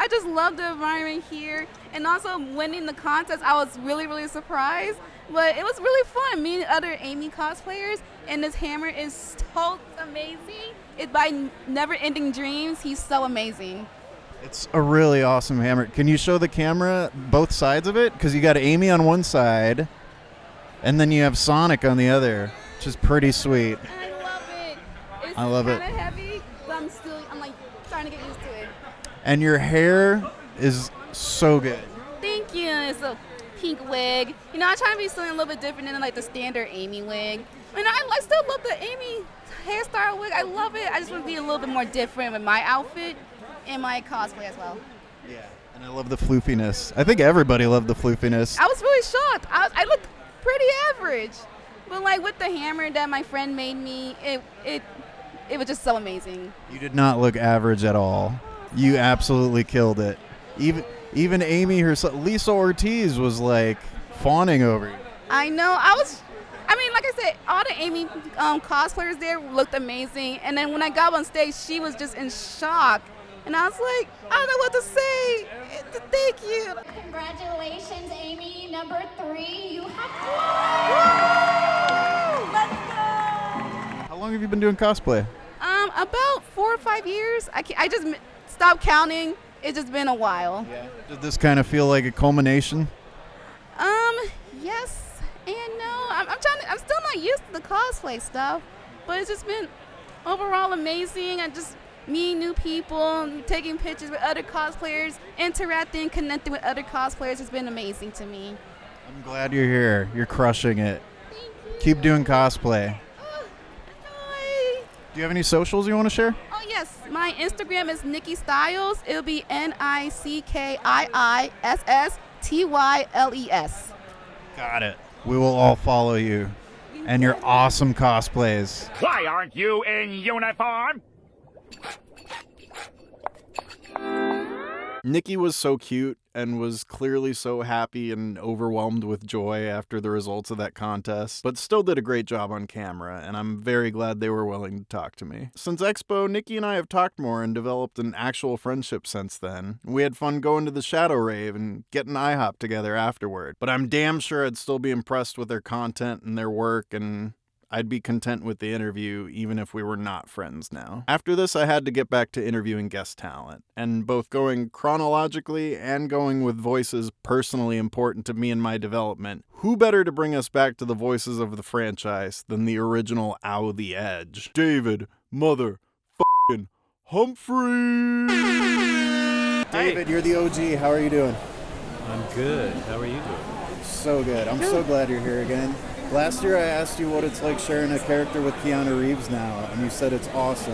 Speaker 16: I just love the environment here, and also winning the contest. I was really surprised, but it was really fun meeting other Amy cosplayers. And this hammer is so amazing. It's by Never Ending Dreams. He's so amazing.
Speaker 1: It's a really awesome hammer. Can you show the camera both sides of it? Because you got Amy on one side, and then you have Sonic on the other, which is pretty sweet.
Speaker 16: I love it.
Speaker 1: I love it.
Speaker 16: It's kind of heavy, but I'm like trying to get used to it.
Speaker 1: And your hair is so good.
Speaker 16: Thank you. It's a pink wig. You know, I try to be something a little bit different than like the standard Amy wig. And I still love the Amy hairstyle wig. I love it. I just want to be a little bit more different with my outfit and my cosplay as well.
Speaker 1: Yeah, and I love the floofiness. I think everybody loved the floofiness.
Speaker 16: I was really shocked. I looked pretty average. But like with the hammer that my friend made me, it was just so amazing.
Speaker 1: You did not look average at all. You absolutely killed it. Even Amy herself, Lisa Ortiz, was like fawning over you.
Speaker 16: I know. Like I said, all the Amy cosplayers there looked amazing. And then when I got on stage, she was just in shock. And I was like, I don't know what to say. Thank you.
Speaker 17: Congratulations, Amy. Number 3, you have
Speaker 16: won. Let's go.
Speaker 1: How long have you been doing cosplay?
Speaker 16: About 4 or 5 years. I just stopped counting. It's just been a while.
Speaker 1: Yeah. Did this kind of feel like a culmination?
Speaker 16: Yes and no. I'm still not used to the cosplay stuff, but it's just been overall amazing. I just meeting new people, taking pictures with other cosplayers, interacting, connecting with other cosplayers has been amazing to me.
Speaker 1: I'm glad you're here. You're crushing it. Keep doing cosplay. Do you have any socials you want to share?
Speaker 16: Oh yes, my Instagram is nickiisstyles. It'll be NICKIISSTYLES.
Speaker 1: Got it. We will all follow you and your awesome cosplays.
Speaker 4: Why aren't you in uniform?
Speaker 1: Nicki was so cute and was clearly so happy and overwhelmed with joy after the results of that contest, but still did a great job on camera, and I'm very glad they were willing to talk to me. Since Expo, Nicki and I have talked more and developed an actual friendship since then. We had fun going to the Shadow Rave and getting IHOP together afterward, but I'm damn sure I'd still be impressed with their content and their work, and I'd be content with the interview even if we were not friends now. After this, I had to get back to interviewing guest talent, and both going chronologically and going with voices personally important to me and my development. Who better to bring us back to the voices of the franchise than the original Ow the Edge? David Mother f***ing Humphrey!
Speaker 15: David, you're the OG. How are you doing?
Speaker 18: I'm good. How are you doing?
Speaker 15: So good. I'm so glad you're here again. Last year I asked you what it's like sharing a character with Keanu Reeves now, and you said it's awesome,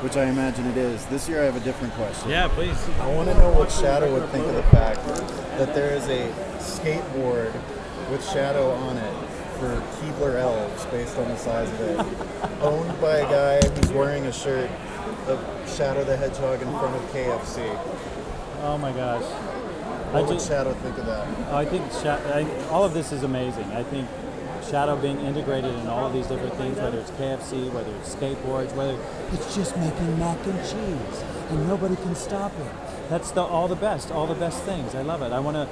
Speaker 15: which I imagine it is. This year I have a different question.
Speaker 18: Yeah, please.
Speaker 15: I want to know what Shadow would think of the fact that there is a skateboard with Shadow on it for Keebler elves based on the size of it, owned by a guy who's wearing a shirt of Shadow the Hedgehog in front of KFC.
Speaker 6: Oh my gosh.
Speaker 15: What would Shadow think of that?
Speaker 6: I think all of this is amazing. I think Shadow being integrated in all of these different things, whether it's KFC, whether it's skateboards, whether it's just making mac and cheese and nobody can stop it. That's all the best things. I love it. I want to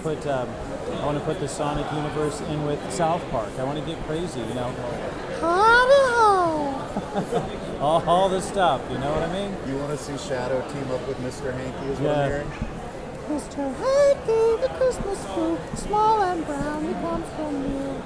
Speaker 6: put the Sonic universe in with South Park. I want to get crazy, you know. all the stuff, you know what I mean?
Speaker 15: You want to see Shadow team up with Mr. Hanky is what I'm hearing?
Speaker 4: Mr. Hanky, the Christmas fruit, small and brown, he comes from you.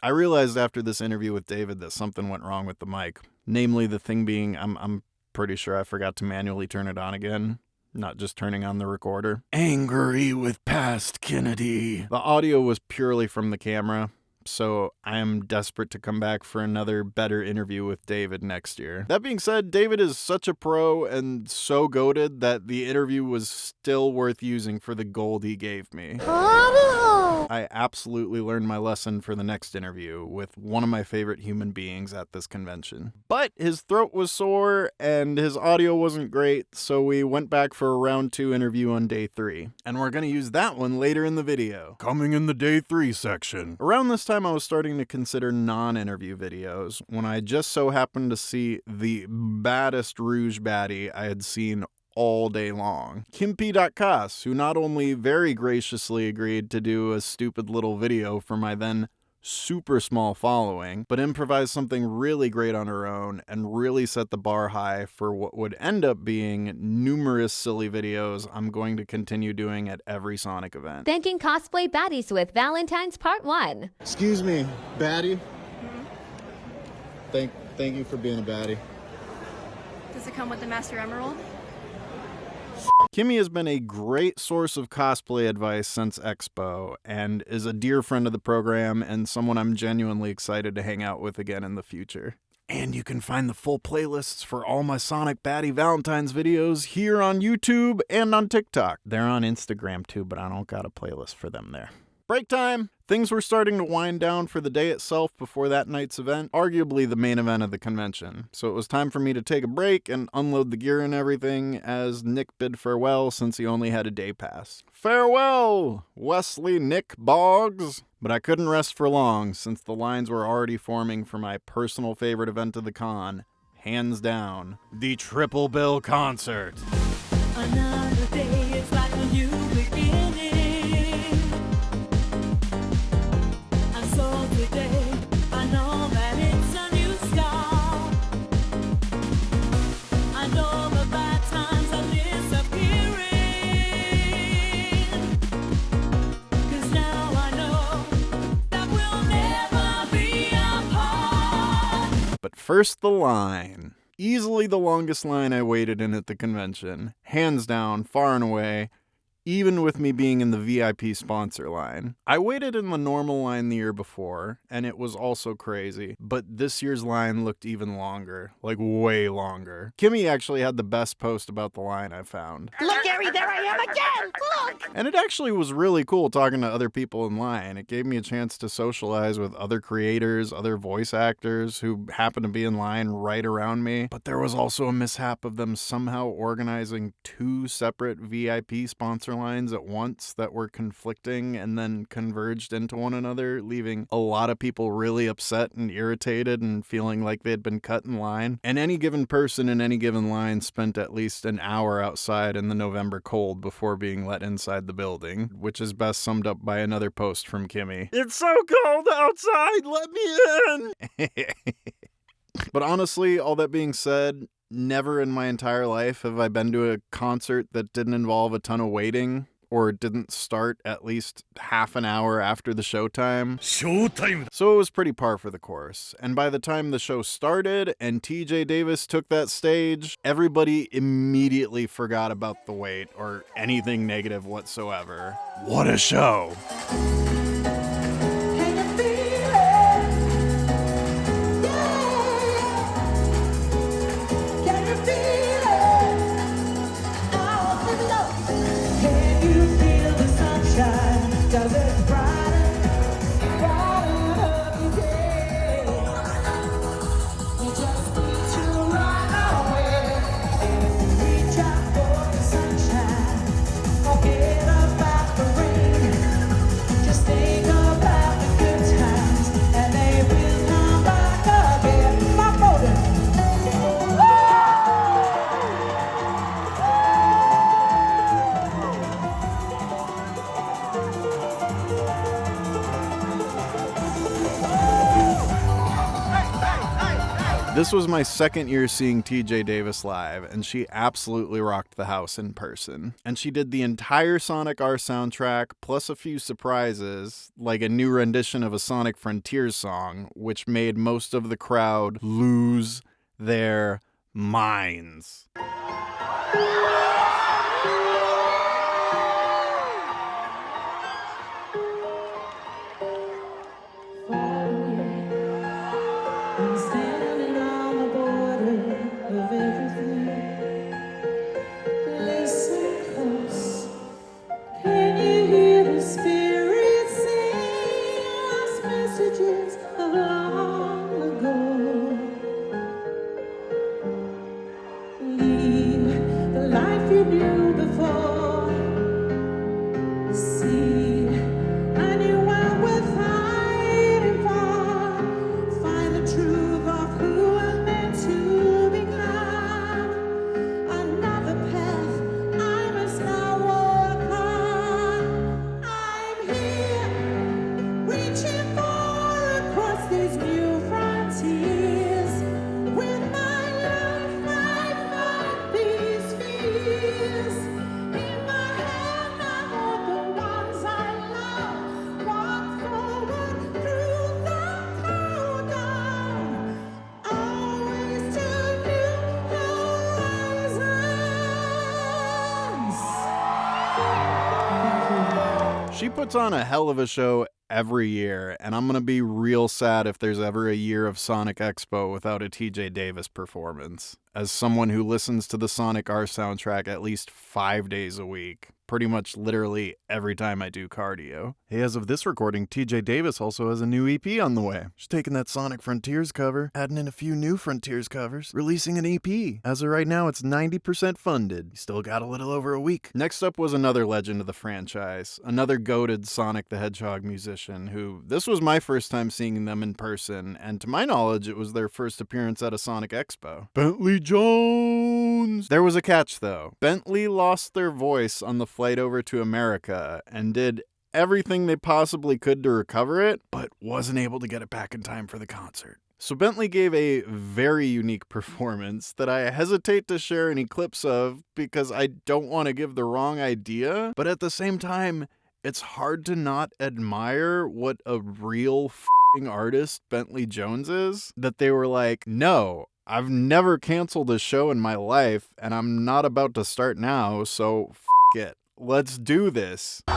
Speaker 1: I realized after this interview with David that something went wrong with the mic. Namely, the thing being, I'm pretty sure I forgot to manually turn it on again, not just turning on the recorder. Angry with past Kennedy. The audio was purely from the camera, so I am desperate to come back for another better interview with David next year. That being said, David is such a pro and so goated that the interview was still worth using for the gold he gave me. I absolutely learned my lesson for the next interview with one of my favorite human beings at this convention. But his throat was sore and his audio wasn't great, so we went back for a round 2 interview on day 3. And we're gonna use that one later in the video. Coming in the day 3 section. Around this time I was starting to consider non-interview videos when I just so happened to see the baddest Rouge baddie I had seen all day long. kimpee.cos, who not only very graciously agreed to do a stupid little video for my then super small following, but improvised something really great on her own and really set the bar high for what would end up being numerous silly videos I'm going to continue doing at every Sonic event.
Speaker 19: Thanking Cosplay Baddies with Valentine's Part 1.
Speaker 15: Excuse me, baddie. Thank you for being a baddie.
Speaker 20: Does it come with the Master Emerald?
Speaker 1: Kimmy has been a great source of cosplay advice since Expo, and is a dear friend of the program and someone I'm genuinely excited to hang out with again in the future. And you can find the full playlists for all my Sonic Baddie Valentine's videos here on YouTube and on TikTok. They're on Instagram too, but I don't got a playlist for them there. Break time! Things were starting to wind down for the day itself before that night's event, arguably the main event of the convention. So it was time for me to take a break and unload the gear and everything as Nick bid farewell since he only had a day pass. Farewell, Wesley Nick Boggs! But I couldn't rest for long since the lines were already forming for my personal favorite event of the con, hands down, the Triple Bill Concert.
Speaker 4: Another day is like a new beginning. So today, I know that it's a new start. I know the bad times are disappearing. 'Cause now I know that we'll never be apart.
Speaker 1: But first, the line. Easily the longest line I waited in at the convention. Hands down, far and away. Even with me being in the VIP sponsor line. I waited in the normal line the year before, and it was also crazy, but this year's line looked even longer, like way longer. Kimmy actually had the best post about the line I found.
Speaker 4: Look, Gary, there I am again! Look!
Speaker 1: And it actually was really cool talking to other people in line. It gave me a chance to socialize with other creators, other voice actors who happened to be in line right around me. But there was also a mishap of them somehow organizing 2 separate VIP sponsor lines at once that were conflicting and then converged into one another, leaving a lot of people really upset and irritated and feeling like they'd been cut in line. And any given person in any given line spent at least an hour outside in the November cold before being let inside the building, which is best summed up by another post from Kimmy. It's so cold outside, let me in! But honestly, all that being said, never in my entire life have I been to a concert that didn't involve a ton of waiting, or didn't start at least half an hour after the showtime. Showtime! So it was pretty par for the course. And by the time the show started and TJ Davis took that stage, everybody immediately forgot about the wait or anything negative whatsoever. What a show!
Speaker 4: Does it brighten up your day? You just need to run away and reach out for the sunshine. Forget about the rain. Just think about the good times, and they will come back again. Mark Boden.
Speaker 1: This was my second year seeing TJ Davis live, and she absolutely rocked the house in person. And she did the entire Sonic R soundtrack, plus a few surprises, like a new rendition of a Sonic Frontiers song, which made most of the crowd lose their minds.
Speaker 4: I'm standing on the border of everything. Listen close. Can you hear the spirit sing lost messages of long ago? Leave the life you knew before. See, I knew I would fight for. Find the truth of who I'm meant to become. Another path I must now walk on. I'm here, reaching far across these new frontiers. With my life I fight these fears. In my hand I hold the ones I love. Walk forward through the cold dawn. Always to new horizons.
Speaker 1: She puts on a hell of a show every year, and I'm going to be real sad if there's ever a year of Sonic Expo without a TJ Davis performance. As someone who listens to the Sonic R soundtrack at least 5 days a week, pretty much literally every time I do cardio. Hey, as of this recording, TJ Davis also has a new EP on the way. She's taking that Sonic Frontiers cover, adding in a few new Frontiers covers, releasing an EP. As of right now, it's 90% funded. You still got a little over a week. Next up was another legend of the franchise, another goated Sonic the Hedgehog musician who, this was my first time seeing them in person, and to my knowledge, it was their first appearance at a Sonic Expo. Bentley Jones! There was a catch though. Bentley lost their voice on the flight over to America and did everything they possibly could to recover it, but wasn't able to get it back in time for the concert. So Bentley gave a very unique performance that I hesitate to share any clips of because I don't want to give the wrong idea, but at the same time, it's hard to not admire what a real f***ing artist Bentley Jones is, that they were like, no, I've never canceled a show in my life, and I'm not about to start now, so f*** it. Let's do this.
Speaker 4: You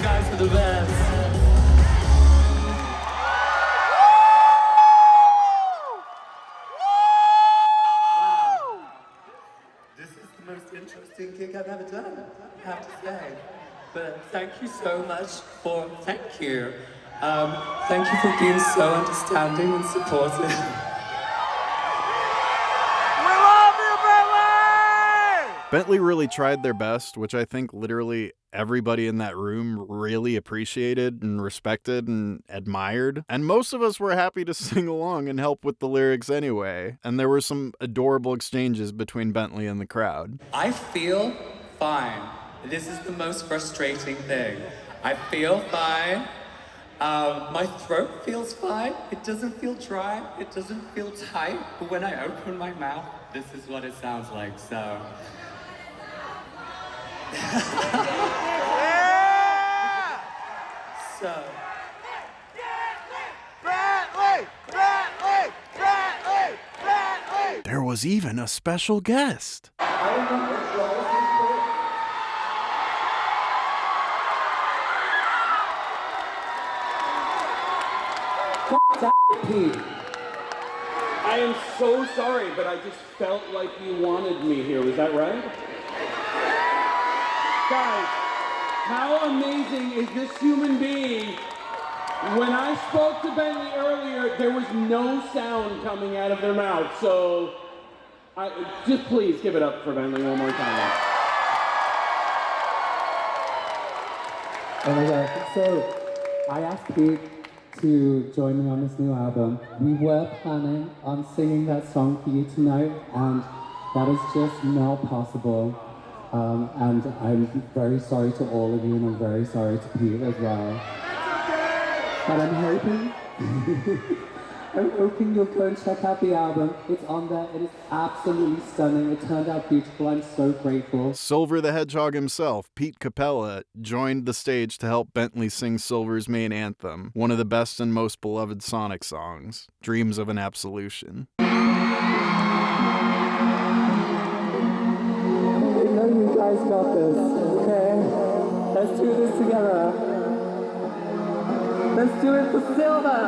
Speaker 4: guys are the best.
Speaker 21: interesting gig I've ever done, I have to say. But thank you so much for, thank you. Thank you for being so understanding and supportive.
Speaker 1: Bentley really tried their best, which I think literally everybody in that room really appreciated and respected and admired. And most of us were happy to sing along and help with the lyrics anyway. And there were some adorable exchanges between Bentley and the crowd.
Speaker 21: I feel fine. This is the most frustrating thing. I feel fine. My throat feels fine. It doesn't feel dry. It doesn't feel tight. But when I open my mouth, this is what it sounds like, so. So.
Speaker 1: There was even a special guest.
Speaker 22: Pete. I am so sorry, but I just felt like you wanted me here. Was that right? Guys, how amazing is this human being? When I spoke to Bentley earlier, there was no sound coming out of their mouth. So, just please give it up for Bentley one more time.
Speaker 21: Oh my God. So, I asked Pete to join me on this new album. We were planning on singing that song for you tonight, and that is just not possible. And I'm very sorry to all of you, and I'm very sorry to Pete as well. But I'm hoping you'll go and check out the album. It's on there. It is absolutely stunning. It turned out beautiful. I'm so grateful.
Speaker 1: Silver the Hedgehog himself, Pete Capella, joined the stage to help Bentley sing Silver's main anthem, one of the best and most beloved Sonic songs, Dreams of an Absolution.
Speaker 21: I know you guys got this, okay? Let's do this together. Let's do it for Silver!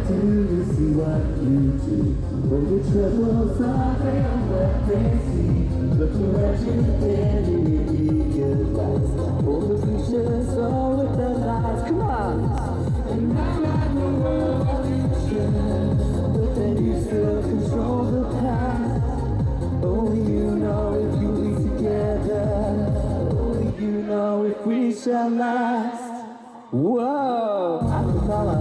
Speaker 21: You see what you do. When the troubles are there, what they see. Looking at you, then you realize all the future's all with the lies. Come on! And I'm not the world future, but then you still control the past. Only you know if you be together. Only you know if we shall last. Whoa! Acapella.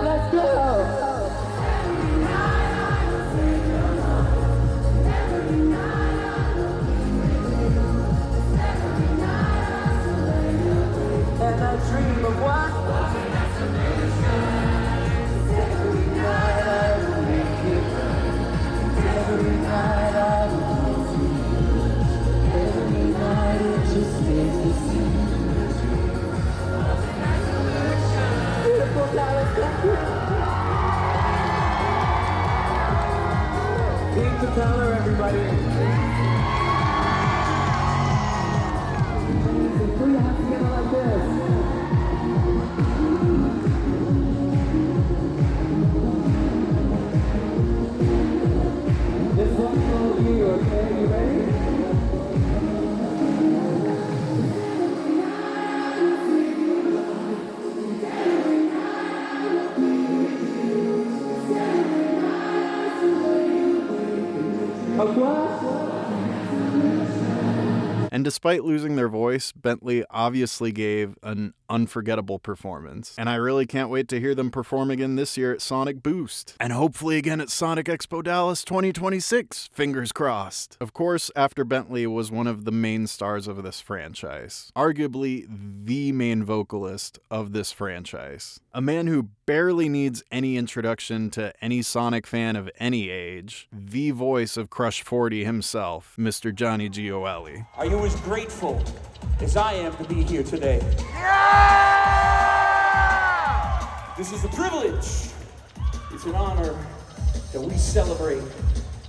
Speaker 21: Let's go! And I dream of what? Every night I will make it right. Every night I will keep you. Every night it just stays the same. Beautiful Dallas, thank you. Pete Capella, everybody. We have to get it like this. This one's for you, okay? You ready?
Speaker 1: And despite losing their voice, Bentley obviously gave an unforgettable performance. And I really can't wait to hear them perform again this year at Sonic Boost. And hopefully again at Sonic Expo Dallas 2026. Fingers crossed. Of course, after Bentley was one of the main stars of this franchise. Arguably the main vocalist of this franchise. A man who barely needs any introduction to any Sonic fan of any age. The voice of Crush 40 himself, Mr. Johnny Gioeli.
Speaker 23: Are you as grateful as I am to be here today? This is a privilege. It's an honor that we celebrate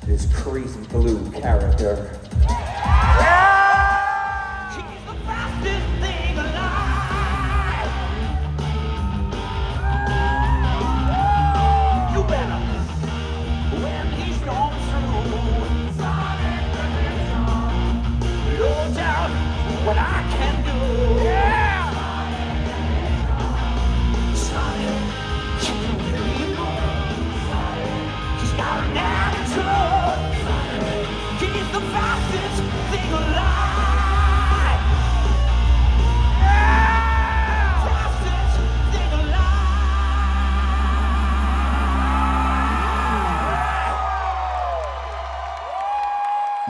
Speaker 23: this crazy blue character.
Speaker 4: She's the fastest thing alive. You better when he storms through. Sonic, no doubt what I can do. Yeah. Sonic, he's got an attitude. He's the fastest thing alive. Yeah. Fastest thing alive.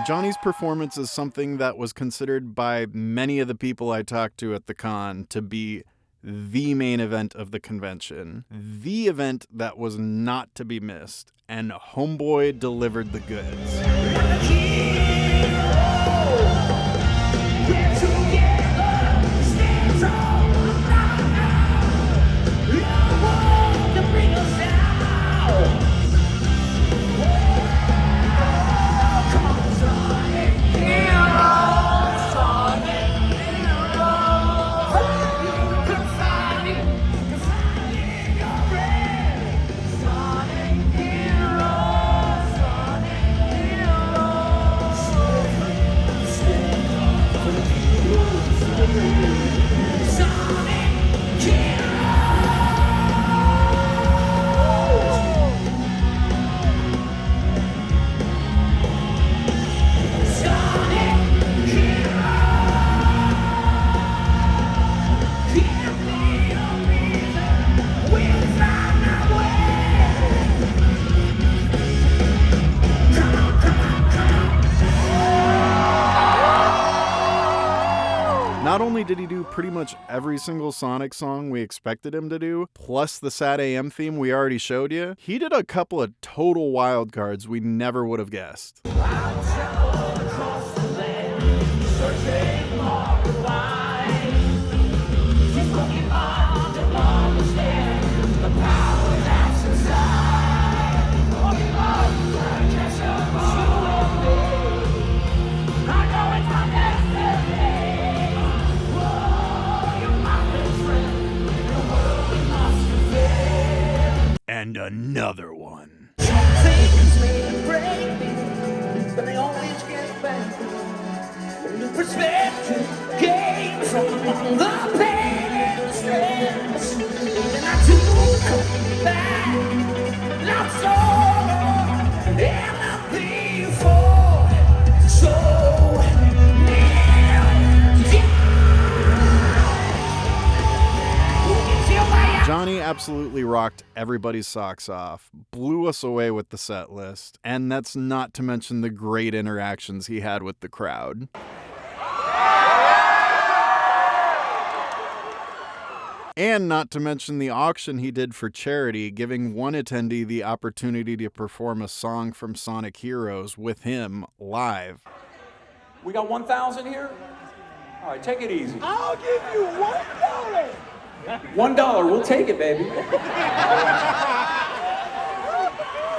Speaker 1: Johnny's performance is something that was considered by many of the people I talked to at the con to be the main event of the convention. The event that was not to be missed. And Homeboy delivered the goods. Not only did he do pretty much every single Sonic song we expected him to do, plus the Sad AM theme we already showed you, he did a couple of total wild cards we never would have guessed. And another one.
Speaker 4: Things may break me, but they always get back. New perspective gained from among the pain and the stress. And I do come back, not so, and I'll be for so
Speaker 1: Johnny absolutely rocked everybody's socks off, blew us away with the set list, and that's not to mention the great interactions he had with the crowd. And not to mention the auction he did for charity, giving one attendee the opportunity to perform a song from Sonic Heroes with him live.
Speaker 23: We got 1,000 here? All right, take it easy.
Speaker 4: I'll give you $1.
Speaker 23: $1, we'll take it, baby.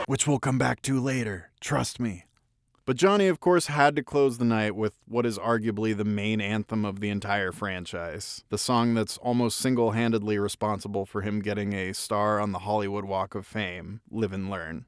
Speaker 1: Which we'll come back to later, trust me. But Johnny, of course, had to close the night with what is arguably the main anthem of the entire franchise. The song that's almost single-handedly responsible for him getting a star on the Hollywood Walk of Fame, Live and Learn.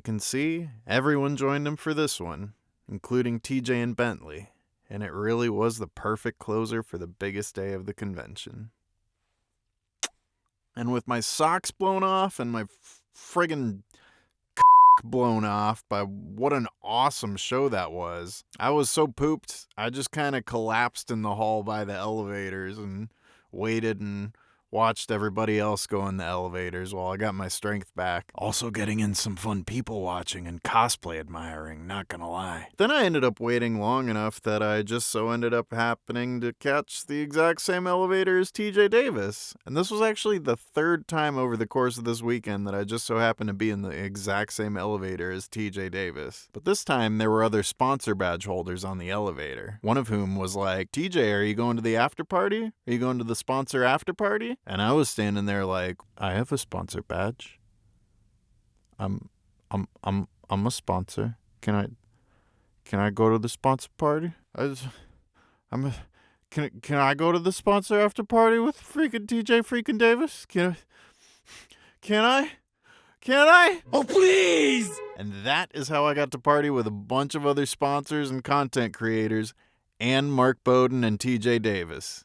Speaker 1: you can see, everyone joined him for this one, including TJ and Bentley, and it really was the perfect closer for the biggest day of the convention. And with my socks blown off and my friggin' blown off by what an awesome show that was, I was so pooped, I just kind of collapsed in the hall by the elevators and waited and watched everybody else go in the elevators while I got my strength back. Also getting in some fun people watching and cosplay admiring, not gonna lie. Then I ended up waiting long enough that I just so ended up happening to catch the exact same elevator as TJ Davis. And this was actually the third time over the course of this weekend that I just so happened to be in the exact same elevator as TJ Davis. But this time there were other sponsor badge holders on the elevator. One of whom was like, TJ, are you going to the after party? Are you going to the sponsor after party? And I was standing there like, I have a sponsor badge. I'm a sponsor. Can I go to the sponsor party? Can I go to the sponsor after party with freaking TJ freaking Davis? Can I? Oh, please! And that is how I got to party with a bunch of other sponsors and content creators and Mark Boden and TJ Davis.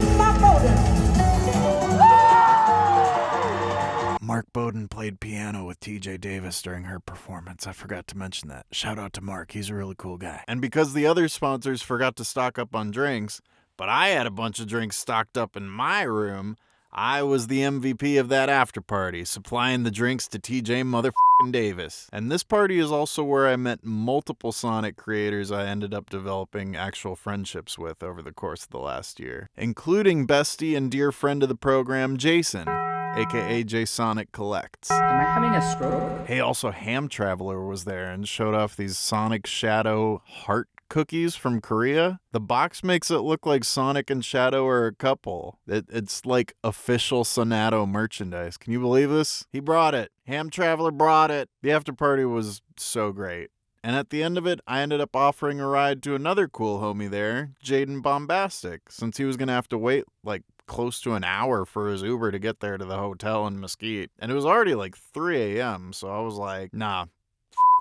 Speaker 1: Mark Boden played piano with TJ Davis during her performance. I forgot to mention that. Shout out to Mark. He's a really cool guy. And because the other sponsors forgot to stock up on drinks, but I had a bunch of drinks stocked up in my room, I was the MVP of that after party, supplying the drinks to TJ motherfucking Davis. And this party is also where I met multiple Sonic creators I ended up developing actual friendships with over the course of the last year, including bestie and dear friend of the program, Jason, aka jasoniccollects.
Speaker 2: Am I having a stroke?
Speaker 1: Hey, also Ham Traveler was there and showed off these Sonic Shadow heart cookies from Korea. The box makes it look like Sonic and Shadow are a couple. It's like official Sonato merchandise. Can you believe this? He brought it. Ham Traveler brought it. The after party was so great. And at the end of it, I ended up offering a ride to another cool homie there, Jaden Bombastic, since he was going to have to wait like close to an hour for his Uber to get there to the hotel in Mesquite. And it was already like 3 a.m., so I was like, nah,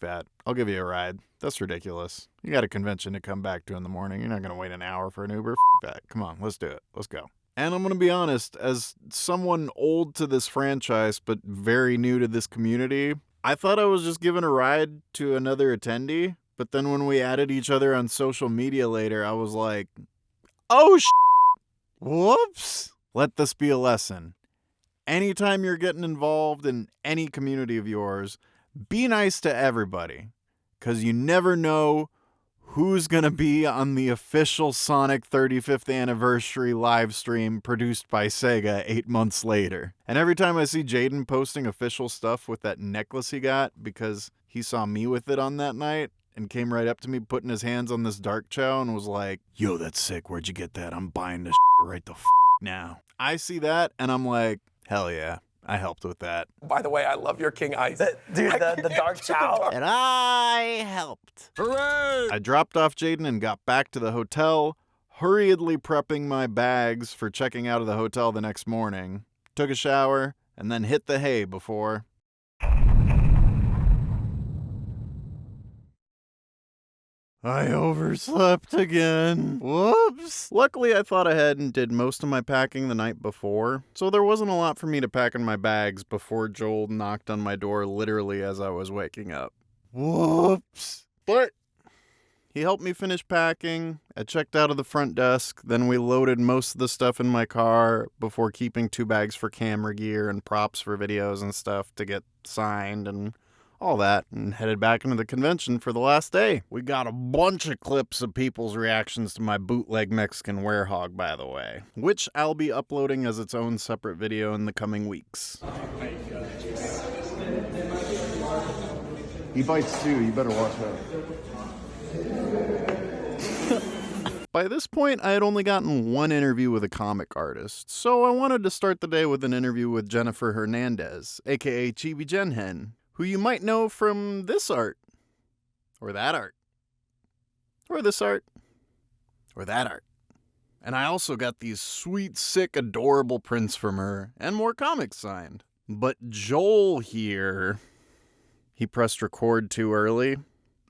Speaker 1: that. I'll give you a ride. That's ridiculous. You got a convention to come back to in the morning. You're not going to wait an hour for an Uber. That. Come on, let's do it. Let's go. And I'm going to be honest, as someone old to this franchise but very new to this community, I thought I was just giving a ride to another attendee. But then when we added each other on social media later, I was like, oh, whoops. Let this be a lesson. Anytime you're getting involved in any community of yours, be nice to everybody, because you never know who's going to be on the official Sonic 35th anniversary live stream produced by SEGA 8 months later. And every time I see Jaden posting official stuff with that necklace he got because he saw me with it on that night and came right up to me putting his hands on this dark chow and was like, yo, that's sick. Where'd you get that? I'm buying this right the now. I see that and I'm like, hell yeah. I helped with that.
Speaker 3: By the way, I love your King Ice.
Speaker 2: Dude, the dark chow.
Speaker 1: And I helped. Hooray! I dropped off Jaden and got back to the hotel, hurriedly prepping my bags for checking out of the hotel the next morning. Took a shower, and then hit the hay before... I overslept again. Whoops. Luckily, I thought ahead and did most of my packing the night before, so there wasn't a lot for me to pack in my bags before Joel knocked on my door literally as I was waking up. Whoops. But he helped me finish packing. I checked out of the front desk, then we loaded most of the stuff in my car before keeping 2 bags for camera gear and props for videos and stuff to get signed and all that, and headed back into the convention for the last day. We got a bunch of clips of people's reactions to my bootleg Mexican werehog, by the way, which I'll be uploading as its own separate video in the coming weeks.
Speaker 5: He bites too, you better watch out.
Speaker 1: By this point, I had only gotten one interview with a comic artist, so I wanted to start the day with an interview with Jennifer Hernandez, aka Chibi who you might know from this art, or that art, or this art, or that art. And I also got these sweet, sick, adorable prints from her, and more comics signed. But Joel here, He pressed record too early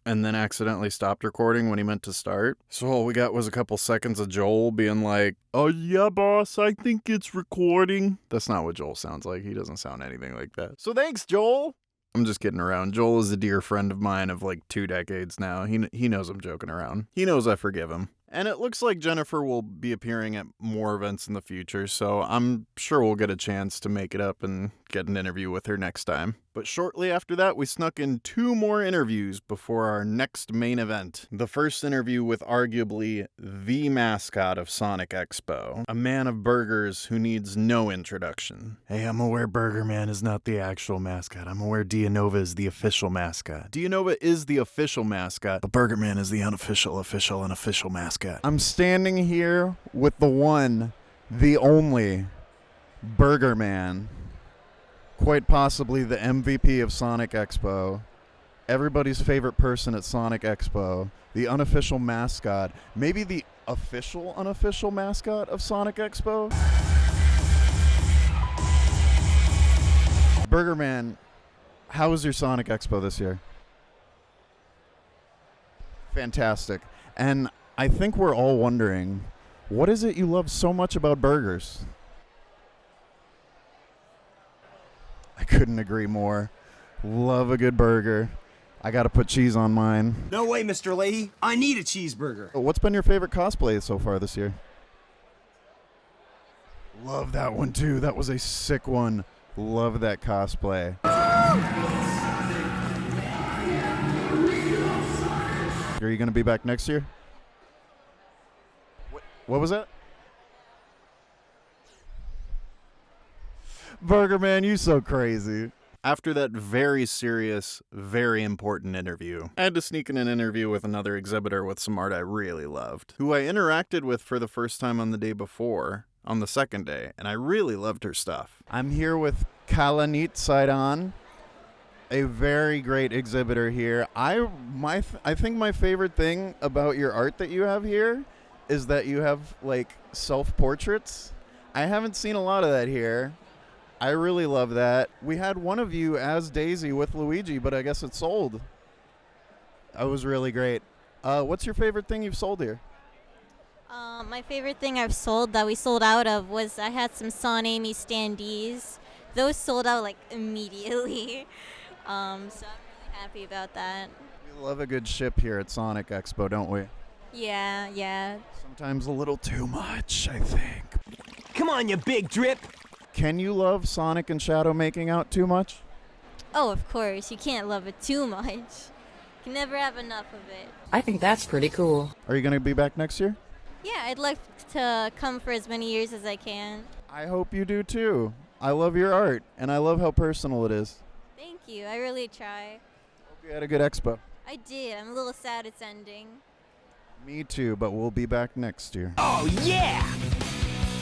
Speaker 1: and then accidentally stopped recording when he meant to start. So all we got was a couple seconds of Joel being like, "Oh yeah, boss, I think it's recording." That's not what Joel sounds like. He doesn't sound anything like that. So thanks, Joel. I'm just kidding around. Joel is a dear friend of mine of like 2 decades now. He knows I'm joking around. He knows I forgive him. And it looks like Jennifer will be appearing at more events in the future, so I'm sure we'll get a chance to make it up and get an interview with her next time. But shortly after that, we snuck in 2 more interviews before our next main event. The first interview with arguably the mascot of Sonic Expo, a man of burgers who needs no introduction. Hey, I'm aware Burger Man is not the actual mascot. I'm aware Dianova is the official mascot. Dianova is the official mascot, but Burger Man is the unofficial, official, and official mascot. I'm standing here with the one, the only Burger Man. Quite possibly the MVP of Sonic Expo, everybody's favorite person at Sonic Expo, the unofficial mascot, maybe the official unofficial mascot of Sonic Expo. Burger Man, how was your Sonic Expo this year? Fantastic. And I think we're all wondering, what is it you love so much about burgers? I couldn't agree more. Love a good burger. I gotta put cheese on mine.
Speaker 8: No way, Mr. Leahy. I need a cheeseburger.
Speaker 1: What's been your favorite cosplay so far this year? Love that one too. That was a sick one. Love that cosplay. Are you gonna be back next year? What was that? Burger Man, you so crazy. After that very serious, very important interview, I had to sneak in an interview with another exhibitor with some art I really loved, who I interacted with for the first time on the day before, on the second day, and I really loved her stuff. I'm here with Kalanit Saidan, a very great exhibitor here. I think my favorite thing about your art that you have here is that you have like self-portraits. I haven't seen a lot of that here. I really love that. We had one of you as Daisy with Luigi, but I guess it sold. That was really great. What's your favorite thing you've sold here?
Speaker 9: My favorite thing I've sold that we sold out of was I had some Son Amy standees. Those sold out like immediately. So I'm really happy about that.
Speaker 1: We love a good ship here at Sonic Expo, don't we?
Speaker 9: Yeah.
Speaker 1: Sometimes a little too much, I think.
Speaker 8: Come on, you big drip.
Speaker 1: Can you love Sonic and Shadow making out too much?
Speaker 9: Oh, of course. You can't love it too much. You can never have enough of it.
Speaker 2: I think that's pretty cool.
Speaker 1: Are you going to be back next year?
Speaker 9: Yeah, I'd like to come for as many years as I can.
Speaker 1: I hope you do too. I love your art, and I love how personal it is.
Speaker 9: Thank you. I really try.
Speaker 1: Hope you had a good expo.
Speaker 9: I did. I'm a little sad it's ending.
Speaker 1: Me too, but we'll be back next year.
Speaker 8: Oh, yeah!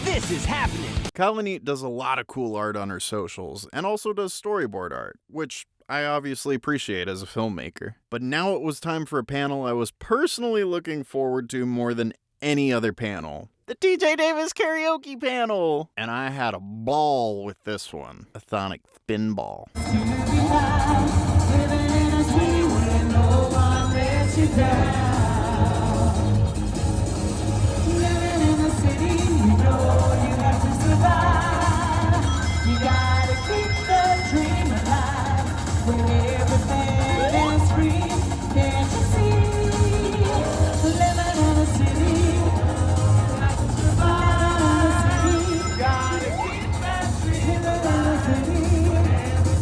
Speaker 8: This is happening!
Speaker 1: Kalanit does a lot of cool art on her socials, and also does storyboard art, which I obviously appreciate as a filmmaker. But now it was time for a panel I was personally looking forward to more than any other panel. The TJ Davis karaoke panel! And I had a ball with this one. A Sonic Spinball.
Speaker 4: You gotta keep the dream alive when everything is free. Can't you see? Living in a city, got to survive in a city. Gotta keep that dream alive.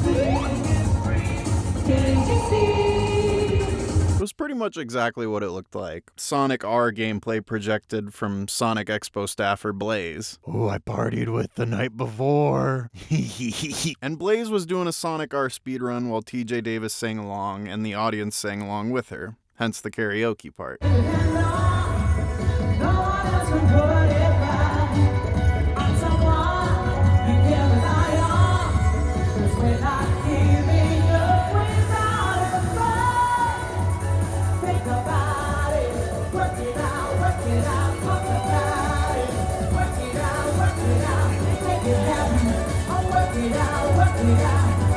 Speaker 4: Everything is free. Can't you see?
Speaker 1: It was pretty much exactly what it looked like. Sonic R gameplay projected from Sonic Expo staffer Blaze, who I partied with the night before. And Blaze was doing a Sonic R speedrun while TJ Davis sang along and the audience sang along with her, hence the karaoke part.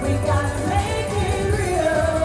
Speaker 4: We gotta make it real.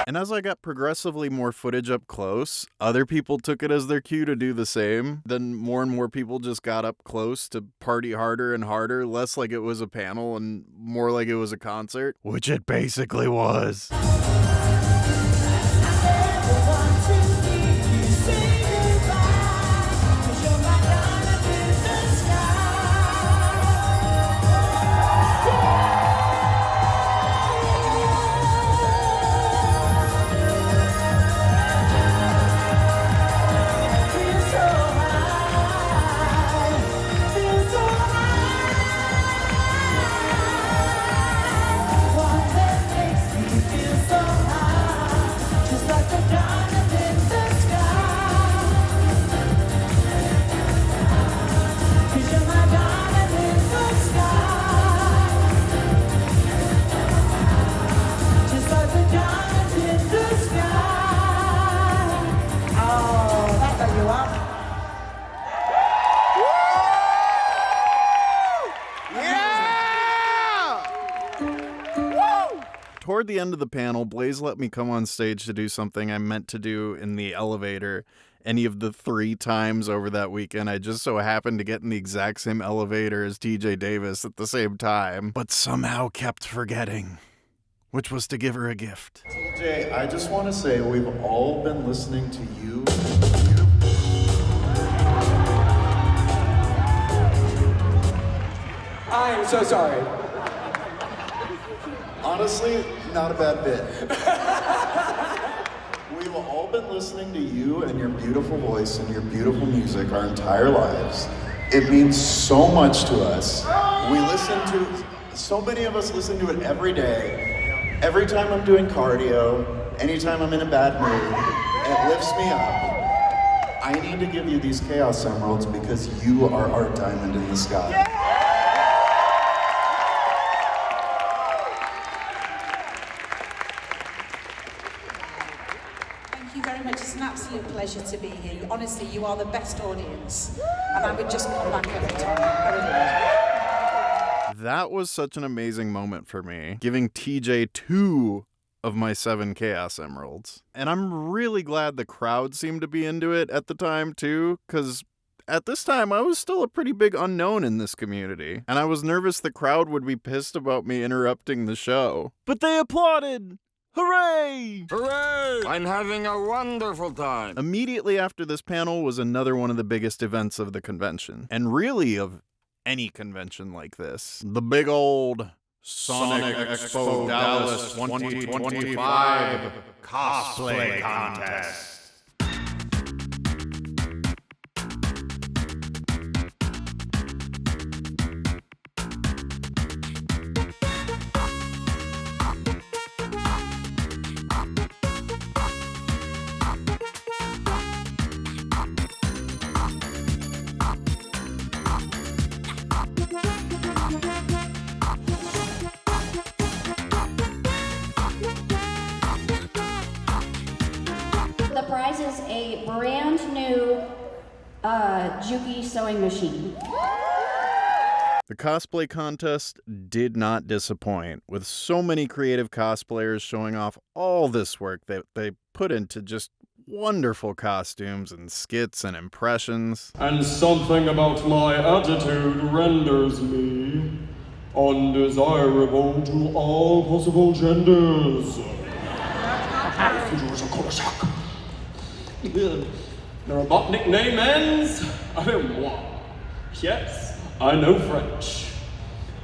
Speaker 1: And as I got progressively more footage up close, other people took it as their cue to do the same. Then more and more people just got up close to party harder and harder, less like it was a panel and more like it was a concert, which it basically was. Toward the end of the panel, Blaze let me come on stage to do something I meant to do in the elevator any of the 3 times over that weekend. I just so happened to get in the exact same elevator as TJ Davis at the same time, but somehow kept forgetting, which was to give her a gift.
Speaker 5: TJ, I just want to say we've all been listening to you.
Speaker 3: I'm so sorry.
Speaker 5: Honestly, not a bad bit. We've all been listening to you and your beautiful voice and your beautiful music our entire lives. It means so much to us. We listen to, so many of us listen to it every day. Every time I'm doing cardio, anytime I'm in a bad mood, it lifts me up. I need to give you these Chaos Emeralds because you are our diamond in the sky.
Speaker 10: Pleasure to be here. Honestly, you are the best audience, and I would just come back every time. I really would.
Speaker 1: That was such an amazing moment for me, giving TJ 2 of my 7 Chaos Emeralds. And I'm really glad the crowd seemed to be into it at the time too, because at this time I was still a pretty big unknown in this community, and I was nervous the crowd would be pissed about me interrupting the show. But they applauded! Hooray!
Speaker 11: Hooray! I'm having a wonderful time.
Speaker 1: Immediately after this panel was another one of the biggest events of the convention, and really of any convention like this. The big old Sonic Expo Dallas 2025 Cosplay Contest.
Speaker 12: The prize is a brand new Juki sewing machine.
Speaker 1: The cosplay contest did not disappoint, with so many creative cosplayers showing off all this work that they put into just wonderful costumes and skits and impressions.
Speaker 22: And something about my attitude renders me undesirable to all possible genders. The robotnik name ends avec moi. Yes, I know French.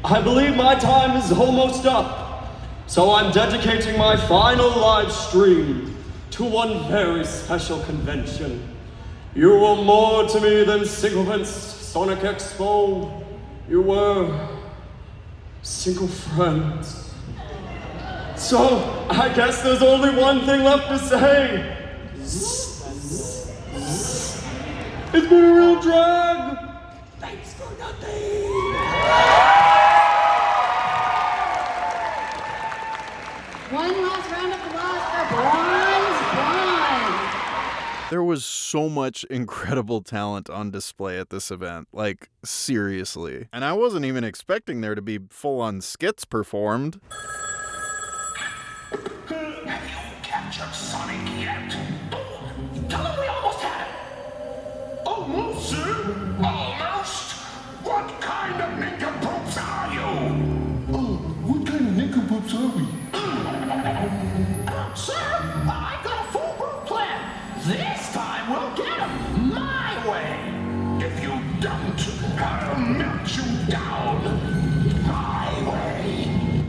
Speaker 22: I believe my time is almost up, so I'm dedicating my final live stream to one very special convention. You were more to me than Singleton's Sonic Expo. You were single friends. So I guess there's only one thing left to say. It's been a real drag. Thanks for nothing.
Speaker 12: One last round of applause for Bronze Blonde.
Speaker 1: There was so much incredible talent on display at this event, like seriously. And I wasn't even expecting there to be full-on skits performed.
Speaker 24: Have you captured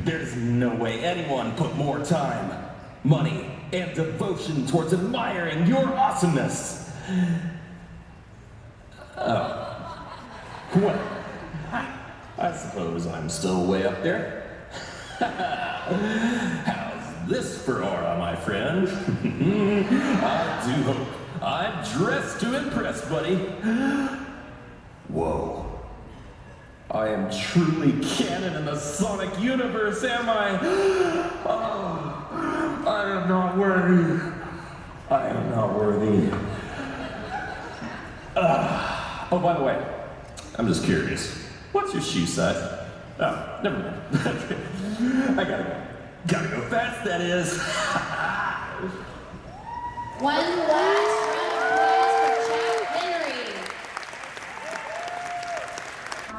Speaker 7: There's no way anyone put more time, money, and devotion towards admiring your awesomeness. Oh. Well, I suppose I'm still way up there. How's this for aura, my friend? I do hope I'm dressed to impress, buddy. Whoa. I am truly canon in the Sonic universe, am I? Oh, I am not worthy. I am not worthy. Oh, by the way, I'm just curious. What's your shoe size? Oh, never mind. I gotta go. Gotta go fast, that is.
Speaker 12: One last round of applause for Jack Henry.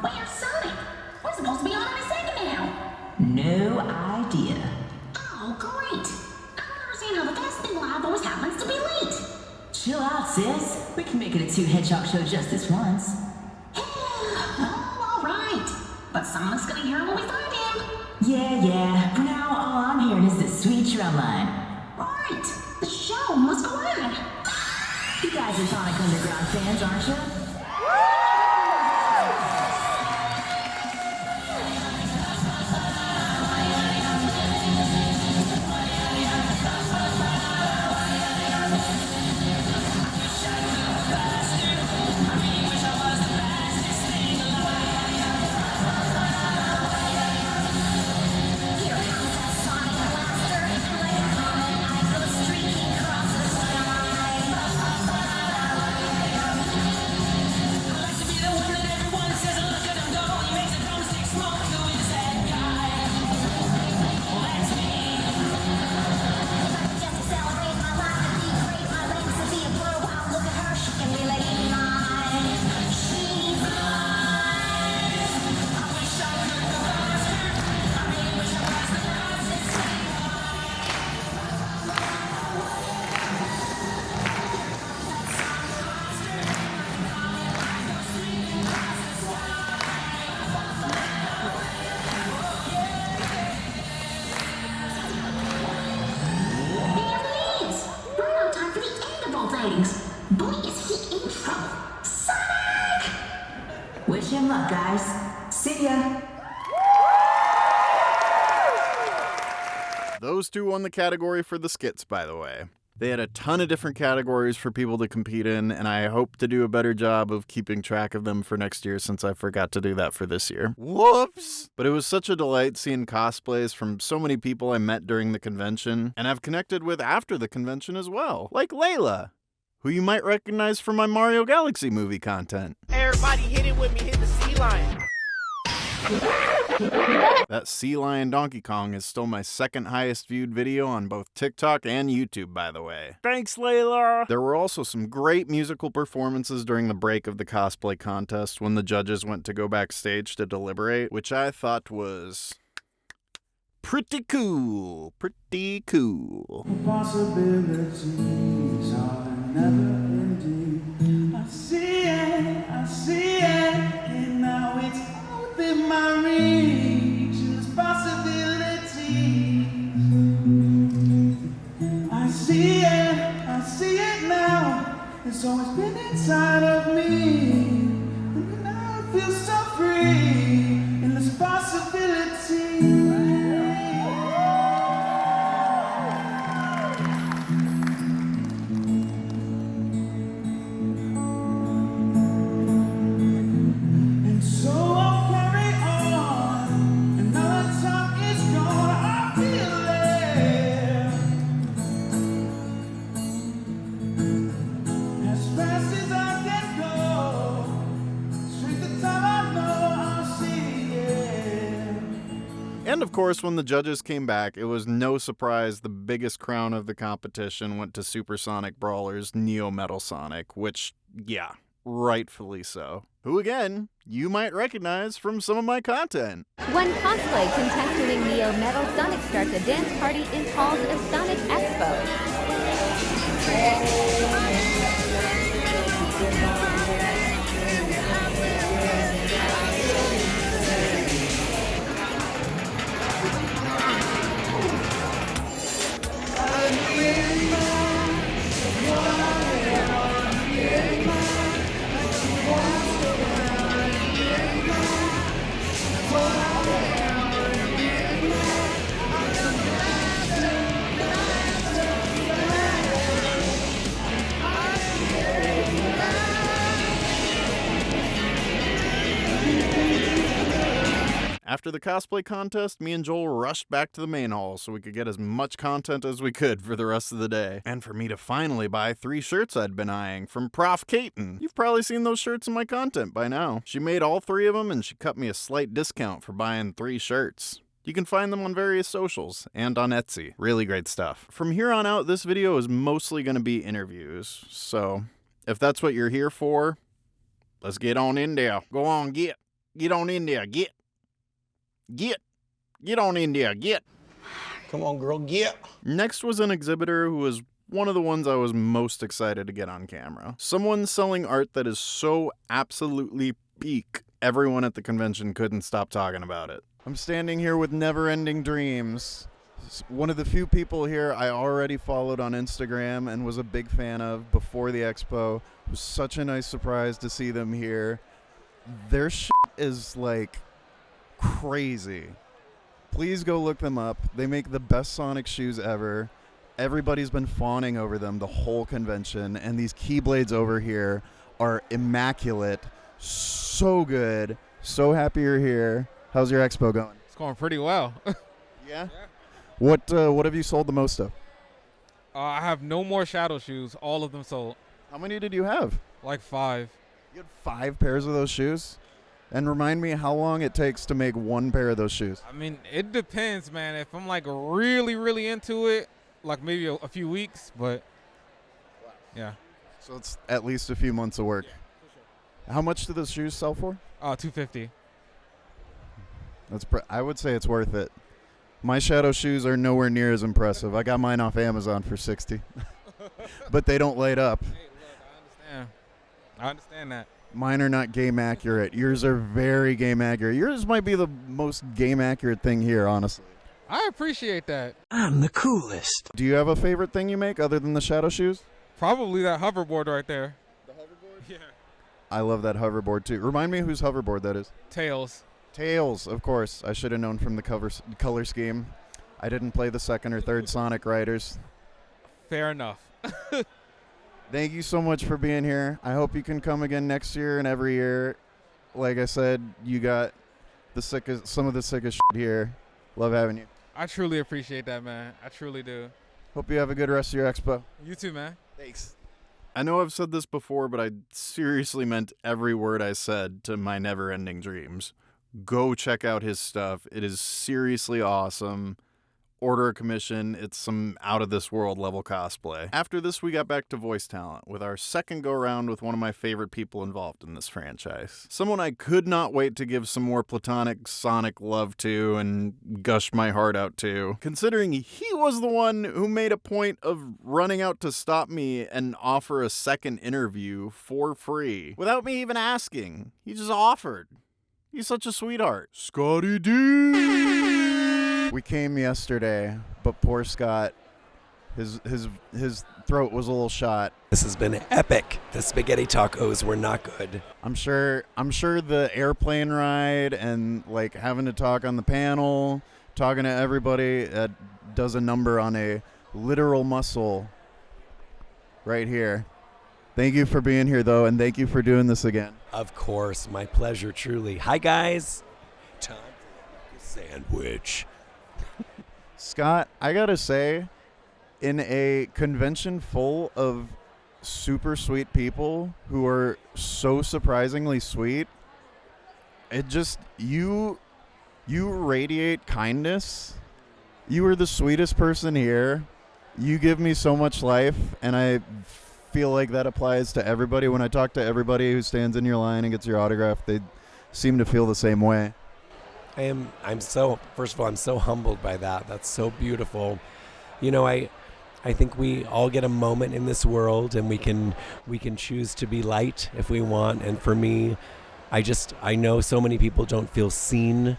Speaker 13: Where's Sonic? We're supposed to be on in a second now. No idea. Oh, great. I don't understand how the casting live always happens to be late. Chill out, sis. We can make it a two-hedgehog show just this once. Oh, all right. But Sonic's gonna hear him when we find him. Yeah. For now, all I'm hearing is this sweet drum line. Right. The show must go on. You guys are Sonic Underground fans, aren't you? Wish him luck, guys. See ya.
Speaker 1: Those two won the category for the skits, by the way. They had a ton of different categories for people to compete in, and I hope to do a better job of keeping track of them for next year since I forgot to do that for this year. Whoops! But it was such a delight seeing cosplays from so many people I met during the convention, and I've connected with after the convention as well, like Layla, who you might recognize from my Mario Galaxy movie content.
Speaker 14: Everybody hit it with me, hit the sea lion.
Speaker 1: That Sea Lion Donkey Kong is still my second highest viewed video on both TikTok and YouTube, by the way. Thanks, Layla! There were also some great musical performances during the break of the cosplay contest when the judges went to go backstage to deliberate, which I thought was pretty cool. Pretty cool.
Speaker 21: Possibilities are never ending. I see it, and now it's within my reach. There's possibilities. I see it now. It's always been inside of me, and now I feel so free. And there's possibilities.
Speaker 1: And of course, when the judges came back, it was no surprise the biggest crown of the competition went to Supersonic Brawler's Neo Metal Sonic, which, yeah, rightfully so. Who, again, you might recognize from some of my content.
Speaker 19: One cosplay content doing Neo Metal Sonic starts a dance party in halls of Sonic Expo.
Speaker 1: After the cosplay contest, me and Joel rushed back to the main hall so we could get as much content as we could for the rest of the day. And for me to finally buy 3 shirts I'd been eyeing from Prof. Caton. You've probably seen those shirts in my content by now. She made all 3 of them and she cut me a slight discount for buying 3 shirts. You can find them on various socials and on Etsy. Really great stuff. From here on out, this video is mostly going to be interviews. So if that's what you're here for, let's get on in there. Go on, get on in there, get on in there, get.
Speaker 3: Come on, girl, get.
Speaker 1: Next was an exhibitor who was one of the ones I was most excited to get on camera. Someone selling art that is so absolutely peak, everyone at the convention couldn't stop talking about it. I'm standing here with Never Ending Dreams. One of the few people here I already followed on Instagram and was a big fan of before the expo. It was such a nice surprise to see them here. Their shit is like crazy. Please go look them up. They make the best Sonic shoes ever. Everybody's been fawning over them the whole convention, and these keyblades over here are immaculate. So good. So happy you're here. How's your expo going?
Speaker 16: It's going pretty well.
Speaker 1: Yeah? What have you sold the most of?
Speaker 16: I have no more shadow shoes. All of them sold.
Speaker 1: How many did you have?
Speaker 16: Like 5.
Speaker 1: You had 5 pairs of those shoes? And remind me how long it takes to make 1 pair of those shoes.
Speaker 16: I mean, it depends, man. If I'm like really, really into it, like maybe a few weeks, but yeah.
Speaker 1: So it's at least a few months of work.
Speaker 16: Yeah, for sure.
Speaker 1: How much do those shoes sell for?
Speaker 16: $250.
Speaker 1: I would say it's worth it. My shadow shoes are nowhere near as impressive. I got mine off Amazon for $60. But they don't light up.
Speaker 16: Hey, look, I understand that.
Speaker 1: Mine are not game accurate. Yours are very game accurate. Yours might be the most game accurate thing here, honestly.
Speaker 16: I appreciate that.
Speaker 8: I'm the coolest.
Speaker 1: Do you have a favorite thing you make other than the shadow shoes?
Speaker 16: Probably that hoverboard right there.
Speaker 1: The hoverboard?
Speaker 16: Yeah.
Speaker 1: I love that hoverboard too. Remind me whose hoverboard that is.
Speaker 16: Tails.
Speaker 1: Tails, of course. I should have known from the color scheme. I didn't play the 2nd or 3rd Sonic Riders.
Speaker 16: Fair enough.
Speaker 1: Thank you so much for being here. I hope you can come again next year and every year. Like I said, you got some of the sickest shit here. Love having you.
Speaker 16: I truly appreciate that, man. I truly do.
Speaker 1: Hope you have a good rest of your expo.
Speaker 16: You too, man.
Speaker 1: Thanks. I know I've said this before, but I seriously meant every word I said to my Never Ending Dreams. Go check out his stuff. It is seriously awesome. Order a commission. It's some out-of-this-world level cosplay. After this, we got back to voice talent with our second go-round with one of my favorite people involved in this franchise. Someone I could not wait to give some more platonic Sonic love to and gush my heart out to, considering he was the one who made a point of running out to stop me and offer a second interview for free without me even asking. He just offered. He's such a sweetheart. Scotty D! We came yesterday, but poor Scott, his throat was a little shot.
Speaker 17: This has been epic. The spaghetti tacos were not good.
Speaker 1: I'm sure the airplane ride and like having to talk on the panel, talking to everybody, does a number on a literal muscle right here. Thank you for being here, though, and thank you for doing this again.
Speaker 17: Of course, my pleasure, truly. Hi, guys. Time for a sandwich.
Speaker 1: Scott, I gotta say, in a convention full of super sweet people who are so surprisingly sweet, it just, you radiate kindness. You are the sweetest person here. You give me so much life, and I feel like that applies to everybody. When I talk to everybody who stands in your line and gets your autograph, they seem to feel the same way.
Speaker 17: First of all, I'm so humbled by that. That's so beautiful. You know, I think we all get a moment in this world, and we can choose to be light if we want. And for me, I know so many people don't feel seen,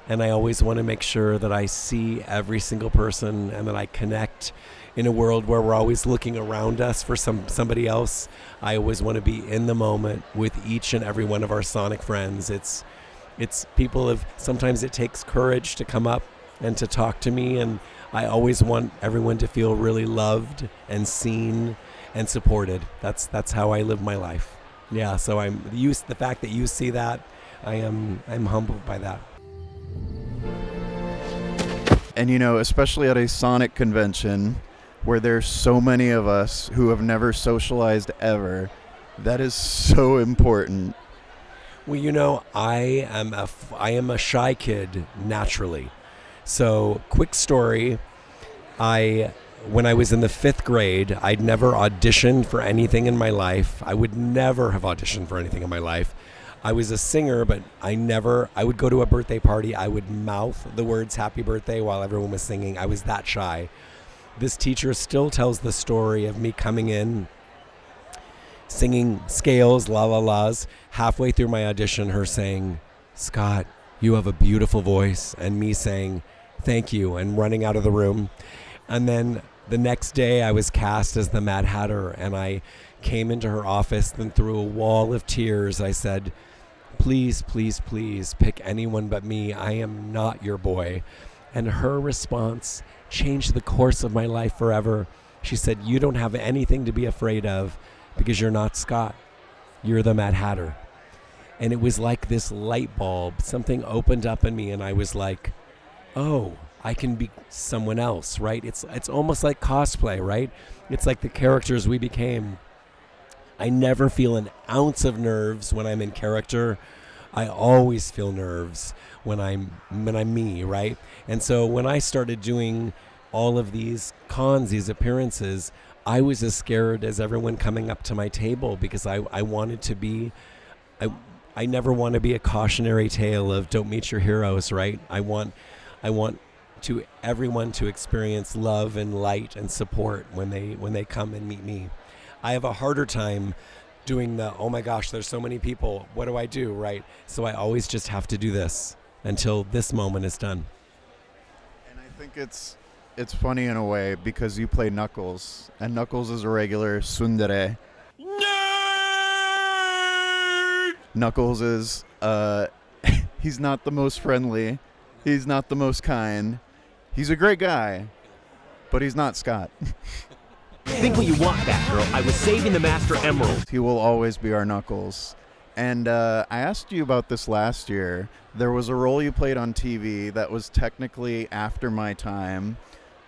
Speaker 17: and I always want to make sure that I see every single person and that I connect. In a world where we're always looking around us for somebody else, I always want to be in the moment with each and every one of our Sonic friends. sometimes it takes courage to come up and to talk to me, and I always want everyone to feel really loved and seen and supported. That's how I live my life. Yeah, so the fact that you see that, I'm humbled by that.
Speaker 1: And especially at a Sonic convention where there's so many of us who have never socialized ever, that is so important.
Speaker 17: Well, I am a shy kid naturally. So, quick story, when I was in the 5th grade, I'd never auditioned for anything in my life. I would never have auditioned for anything in my life. I was a singer, but I would go to a birthday party, I would mouth the words happy birthday while everyone was singing. I was that shy. This teacher still tells the story of me coming in, singing scales, la la la's, halfway through my audition, her saying, "Scott, you have a beautiful voice," and me saying, "Thank you," and running out of the room. And then the next day I was cast as the Mad Hatter, and I came into her office, and through a wall of tears I said, "Please, please, please pick anyone but me. I am not your boy." And her response changed the course of my life forever. She said, "You don't have anything to be afraid of because you're not Scott. You're the Mad Hatter." And it was like this light bulb. Something opened up in me, and I was like, oh, I can be someone else, right? It's almost like cosplay, right? It's like the characters we became. I never feel an ounce of nerves when I'm in character. I always feel nerves when I'm me, right? And so when I started doing all of these cons, these appearances, I was as scared as everyone coming up to my table because I wanted to be, I never want to be a cautionary tale of don't meet your heroes, right? I want everyone to experience love and light and support when they come and meet me. I have a harder time doing the, oh my gosh, there's so many people, what do I do, right? So I always just have to do this until this moment is done.
Speaker 1: And I think it's funny in a way because you play Knuckles, and Knuckles is a regular tsundere. Knuckles is, he's not the most friendly, he's not the most kind, he's a great guy, but he's not Scott.
Speaker 8: Think what you want, Batgirl. I was saving the Master Emerald.
Speaker 1: He will always be our Knuckles. And I asked you about this last year. There was a role you played on TV that was technically after my time,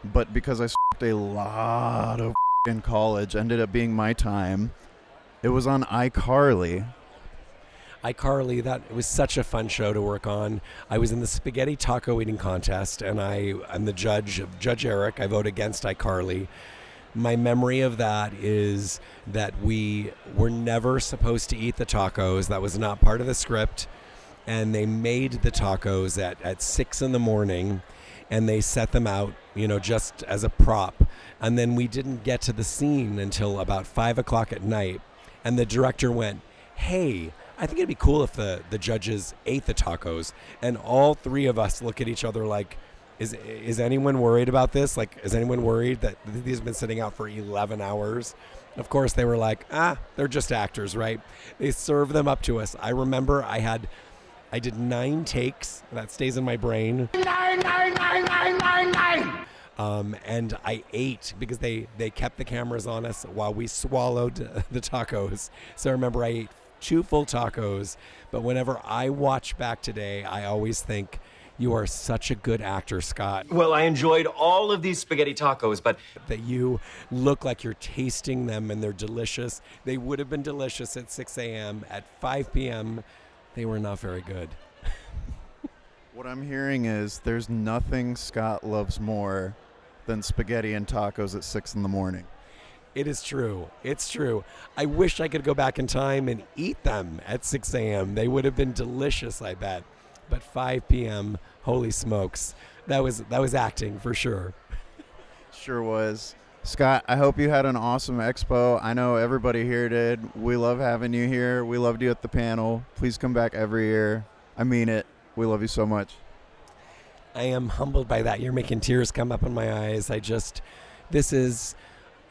Speaker 1: but because I s***ed a lot of in college, ended up being my time. It was on iCarly.
Speaker 17: iCarly, it was such a fun show to work on. I was in the spaghetti taco eating contest, and I'm the judge, Judge Eric. I vote against iCarly. My memory of that is that we were never supposed to eat the tacos. That was not part of the script. And they made the tacos at 6 in the morning, and they set them out, just as a prop. And then we didn't get to the scene until about 5 o'clock at night. And the director went, "Hey, I think it'd be cool if the judges ate the tacos." And all three of us look at each other like, Is anyone worried about this? Like, is anyone worried that these have been sitting out for 11 hours? Of course, they were like, they're just actors, right? They serve them up to us. I remember I did 9 takes. That stays in my brain. 9. And I ate because they kept the cameras on us while we swallowed the tacos. So I remember I ate 2 full tacos. But whenever I watch back today, I always think, you are such a good actor, Scott.
Speaker 8: Well, I enjoyed all of these spaghetti tacos, but
Speaker 17: that you look like you're tasting them and they're delicious. They would have been delicious at 6 a.m. At 5 p.m., they were not very good.
Speaker 1: What I'm hearing is there's nothing Scott loves more than spaghetti and tacos at 6 in the morning.
Speaker 17: It is true. It's true. I wish I could go back in time and eat them at 6 a.m. They would have been delicious, I bet. But 5 p.m., holy smokes, that was acting for sure.
Speaker 1: Sure was. Scott, I hope you had an awesome expo. I know everybody here did. We love having you here. We loved you at the panel. Please come back every year. I mean it. We love you so much.
Speaker 17: I am humbled by that. You're making tears come up in my eyes. I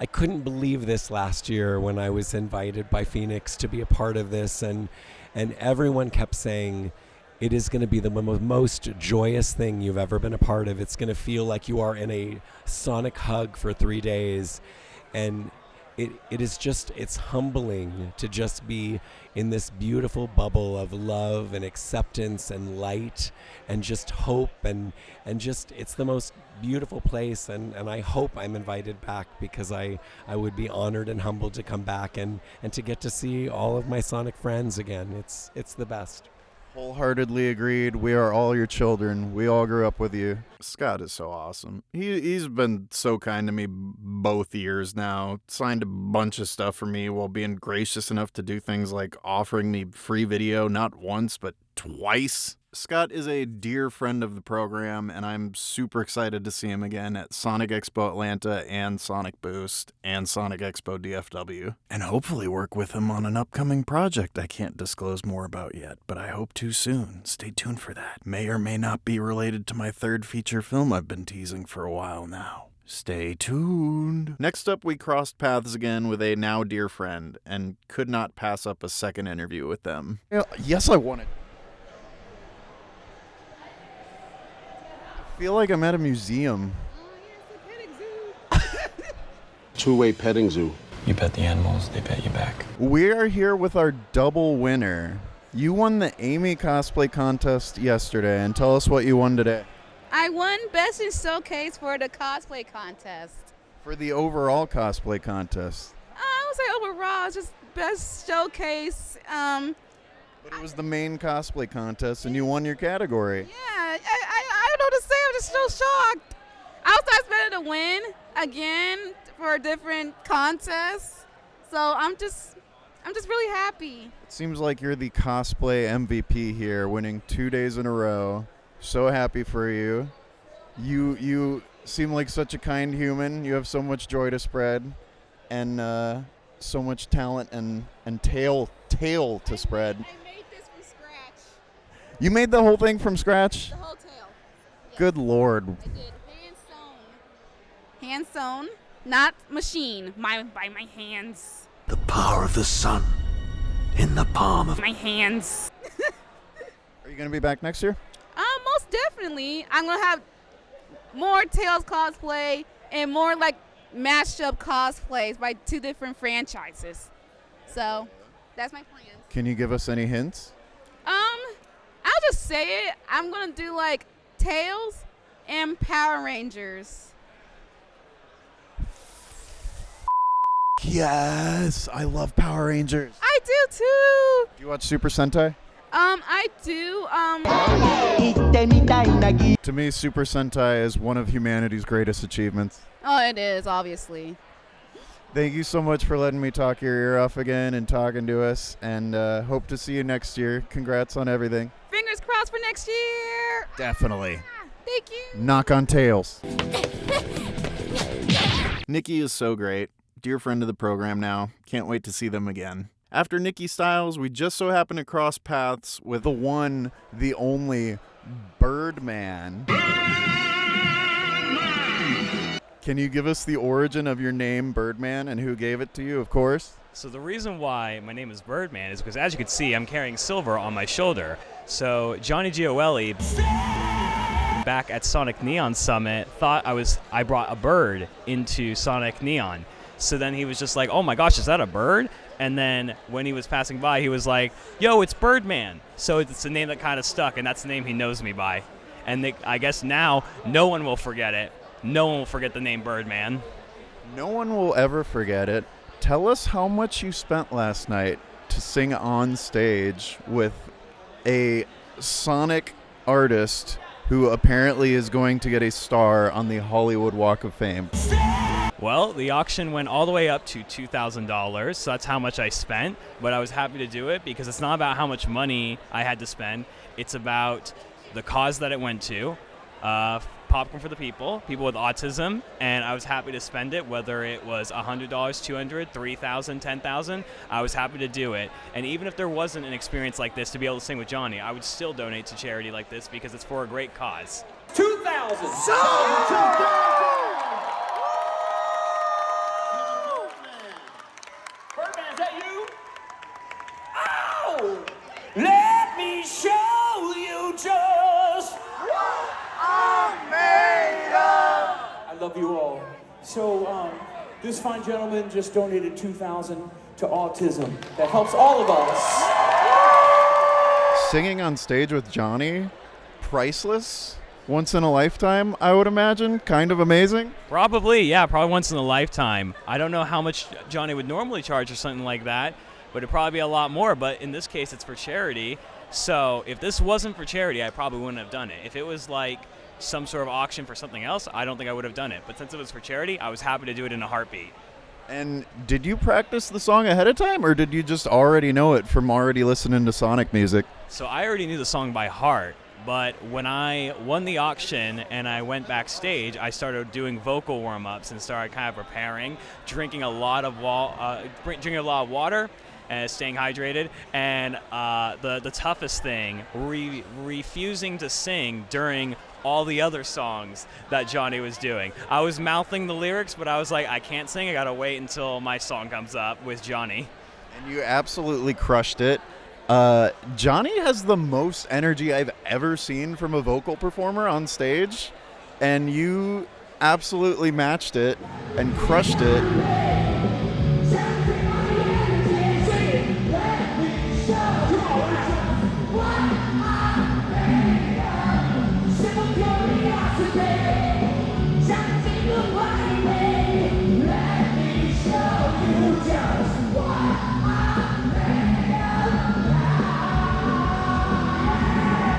Speaker 17: couldn't believe this last year when I was invited by Phoenix to be a part of this, and everyone kept saying, it is going to be the most joyous thing you've ever been a part of. It's going to feel like you are in a Sonic hug for 3 days. And it's humbling to just be in this beautiful bubble of love and acceptance and light and just hope and just it's the most beautiful place, and I hope I'm invited back, because I would be honored and humbled to come back and to get to see all of my Sonic friends again. It's the best.
Speaker 1: Wholeheartedly agreed. We are all your children. We all grew up with you. Scott is so awesome. He's been so kind to me both years now. Signed a bunch of stuff for me while being gracious enough to do things like offering me free video not once but twice. Scott is a dear friend of the program, and I'm super excited to see him again at Sonic Expo Atlanta and Sonic Boost and Sonic Expo DFW. And hopefully work with him on an upcoming project I can't disclose more about yet, but I hope to soon. Stay tuned for that. May or may not be related to my third feature film I've been teasing for a while now. Stay tuned. Next up, we crossed paths again with a now dear friend and could not pass up a second interview with them. Yes, I wanted. I feel like I'm at a museum.
Speaker 3: Two-way petting zoo.
Speaker 6: You pet the animals, they pet you back.
Speaker 1: We are here with our double winner. You won the Amy cosplay contest yesterday, and tell us what you won today.
Speaker 15: I won Best in Showcase for the cosplay contest.
Speaker 1: For the overall cosplay contest.
Speaker 15: I would say overall, it's just Best Showcase.
Speaker 1: But it was the main cosplay contest, and you won your category.
Speaker 15: Yeah, I don't know what to say. I'm just so shocked. I was expecting to win again for a different contest, so I'm just really happy.
Speaker 1: It seems like you're the cosplay MVP here, winning 2 days in a row. So happy for you. You seem like such a kind human. You have so much joy to spread, and so much talent and tail to spread.
Speaker 15: I made this from scratch.
Speaker 1: You made the whole thing from scratch?
Speaker 15: The whole tail. Yes.
Speaker 1: Good Lord.
Speaker 15: I did. Hand sewn, not machine. By my hands.
Speaker 18: The power of the sun in the palm of
Speaker 15: my hands.
Speaker 1: Are you going to be back next year?
Speaker 15: Most definitely. I'm going to have more Tails cosplay and more like mashed up cosplays by 2 different franchises. So that's my plan.
Speaker 1: Can you give us any hints?
Speaker 15: I'll just say it. I'm going to do like Tails and Power Rangers.
Speaker 1: Yes, I love Power Rangers.
Speaker 15: I do too.
Speaker 1: Do you watch Super Sentai?
Speaker 15: I do.
Speaker 1: To me, Super Sentai is one of humanity's greatest achievements.
Speaker 15: Oh, it is, obviously.
Speaker 1: Thank you so much for letting me talk your ear off again and talking to us, and hope to see you next year. Congrats on everything.
Speaker 15: Fingers crossed for next year.
Speaker 1: Definitely.
Speaker 15: Thank you.
Speaker 1: Knock on tails. Nikki is so great. Dear friend of the program now. Can't wait to see them again. After nickiisstyles, we just so happened to cross paths with the one, the only Birdman. Can you give us the origin of your name, Birdman, and who gave it to you, of course?
Speaker 24: So the reason why my name is Birdman is because, as you can see, I'm carrying silver on my shoulder. So Johnny Gioeli, back at Sonic Neon Summit, thought I brought a bird into Sonic Neon. So then he was just like, oh my gosh, is that a bird? And then when he was passing by, he was like, yo, it's Birdman. So it's a name that kind of stuck, and that's the name he knows me by. And I guess now no one will forget it. No one will forget the name Birdman.
Speaker 1: No one will ever forget it. Tell us how much you spent last night to sing on stage with a Sonic artist who apparently is going to get a star on the Hollywood Walk of Fame.
Speaker 24: Well, the auction went all the way up to $2,000, so that's how much I spent. But I was happy to do it because it's not about how much money I had to spend. It's about the cause that it went to, popcorn for the people with autism, and I was happy to spend it, whether it was $100, $200, $3,000, $10,000. I was happy to do it. And even if there wasn't an experience like this to be able to sing with Johnny, I would still donate to charity like this because it's for a great cause.
Speaker 23: 2,000. Birdman, is that you? Oh! Let me show you So, this fine gentleman just donated $2,000 to autism. That helps all of us.
Speaker 1: Singing on stage with Johnny, priceless. Once in a lifetime, I would imagine. Kind of amazing.
Speaker 24: Probably, yeah, probably once in a lifetime. I don't know how much Johnny would normally charge for something like that, but it'd probably be a lot more. But in this case, it's for charity. So if this wasn't for charity, I probably wouldn't have done it. If it was like some sort of auction for something else, I don't think I would have done it. But since it was for charity, I was happy to do it in a heartbeat.
Speaker 1: And did you practice the song ahead of time, or did you just already know it from already listening to Sonic music?
Speaker 24: So I already knew the song by heart. But when I won the auction and I went backstage, I started doing vocal warm-ups and started kind of preparing, drinking a lot of water and staying hydrated. And the toughest thing, refusing to sing during all the other songs that Johnny was doing. I was mouthing the lyrics, but I was like, I can't sing. I gotta wait until my song comes up with Johnny.
Speaker 1: And you absolutely crushed it. Johnny has the most energy I've ever seen from a vocal performer on stage, and you absolutely matched it and crushed it.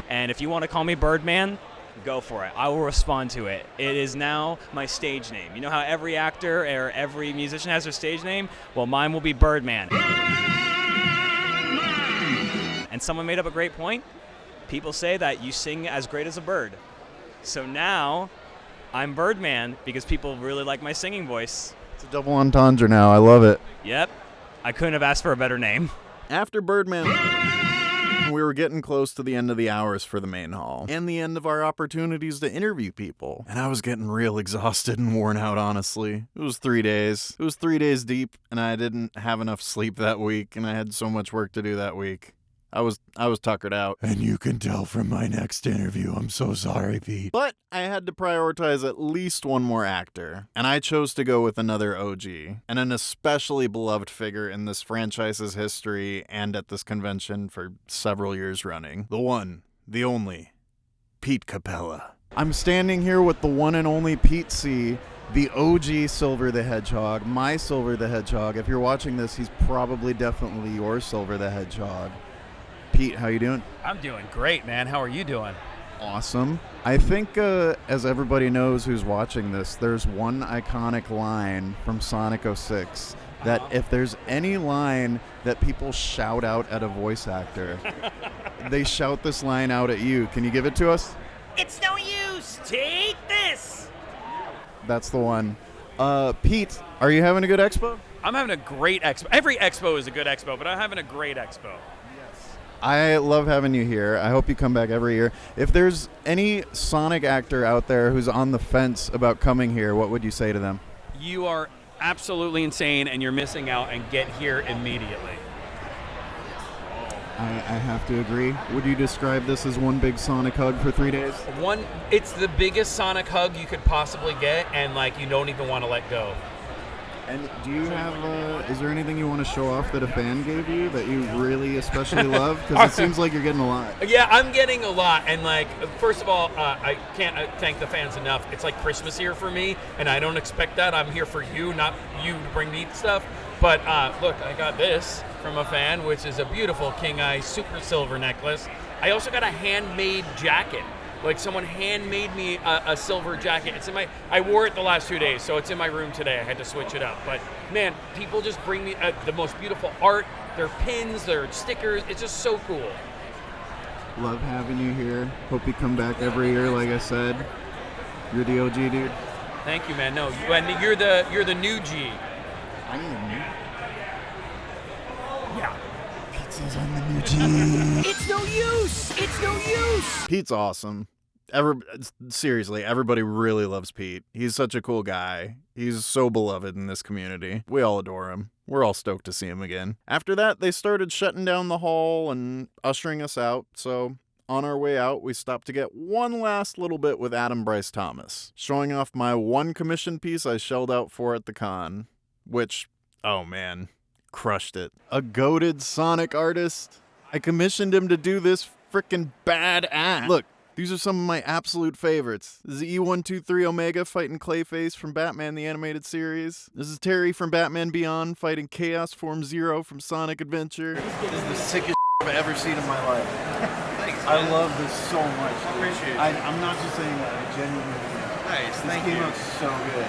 Speaker 24: And if you want to call me Birdman, go for it. I will respond to it. It is now my stage name. You know how every actor or every musician has their stage name? Well, mine will be Birdman. And someone made up a great point. People say that you sing as great as a bird. So now I'm Birdman because people really like my singing voice.
Speaker 1: It's a double entendre now. I love it.
Speaker 24: Yep. I couldn't have asked for a better name.
Speaker 1: After Birdman, we were getting close to the end of the hours for the main hall and the end of our opportunities to interview people. And I was getting real exhausted and worn out, honestly. It was 3 days. It was 3 days deep, and I didn't have enough sleep that week, and I had so much work to do that week. I was tuckered out. And you can tell from my next interview. I'm so sorry, Pete. But I had to prioritize at least one more actor. And I chose to go with another OG. And an especially beloved figure in this franchise's history and at this convention for several years running. The one, the only, Pete Capella. I'm standing here with the one and only Pete C., the OG Silver the Hedgehog, my Silver the Hedgehog. If you're watching this, he's probably definitely your Silver the Hedgehog. Pete, how you doing?
Speaker 2: I'm doing great, man. How are you doing?
Speaker 1: Awesome. I think, as everybody knows who's watching this, there's one iconic line from Sonic 06 that if there's any line that people shout out at a voice actor, they shout this line out at you. Can you give it to us?
Speaker 14: It's no use. Take this.
Speaker 1: That's the one. Pete, are you having a good expo?
Speaker 2: I'm having a great expo. Every expo is a good expo, but I'm having a great expo.
Speaker 1: I love having you here. I hope you come back every year. If there's any Sonic actor out there who's on the fence about coming here, what would you say to them?
Speaker 2: You are absolutely insane, and you're missing out, and get here immediately.
Speaker 1: I have to agree. Would you describe this as one big Sonic hug for 3 days?
Speaker 2: It's the biggest Sonic hug you could possibly get, and you don't even want to let go.
Speaker 1: And do you have, is there anything you want to show off that a fan gave you that you really especially love? Because it seems like you're getting a lot.
Speaker 2: Yeah, I'm getting a lot. And, first of all, I can't thank the fans enough. It's like Christmas here for me, and I don't expect that. I'm here for you, not you to bring me stuff. But, look, I got this from a fan, which is a beautiful King Eye Super Silver necklace. I also got a handmade jacket. Someone handmade me a silver jacket. I wore it the last 2 days, so it's in my room today. I had to switch it up. But man, people just bring me the most beautiful art, their pins, their stickers. It's just so cool.
Speaker 1: Love having you here. Hope you come back every year, like I said. You're the OG, dude.
Speaker 2: Thank you, man. No, and you're the new G.
Speaker 1: I am new.
Speaker 2: Yeah.
Speaker 1: Pizza's on the new G.
Speaker 14: It's no use. It's no use.
Speaker 1: Pete's awesome. Seriously, everybody really loves Pete. He's such a cool guy. He's so beloved in this community. We all adore him. We're all stoked to see him again. After that, they started shutting down the hall and ushering us out, so On our way out, we stopped to get one last little bit with Adam Bryce Thomas, showing off my one commission piece I shelled out for at the con, which, oh man, crushed it. A goated Sonic artist. I commissioned him to do this frickin' badass. Look, these are some of my absolute favorites. This is E123 Omega fighting Clayface from Batman the Animated Series. This is Terry from Batman Beyond fighting Chaos Form Zero from Sonic Adventure.
Speaker 4: This is the sickest I've ever seen in my life. Thanks, I love this so much. I appreciate it. I'm not just saying that, I genuinely do. Nice, thank you. This came out so good.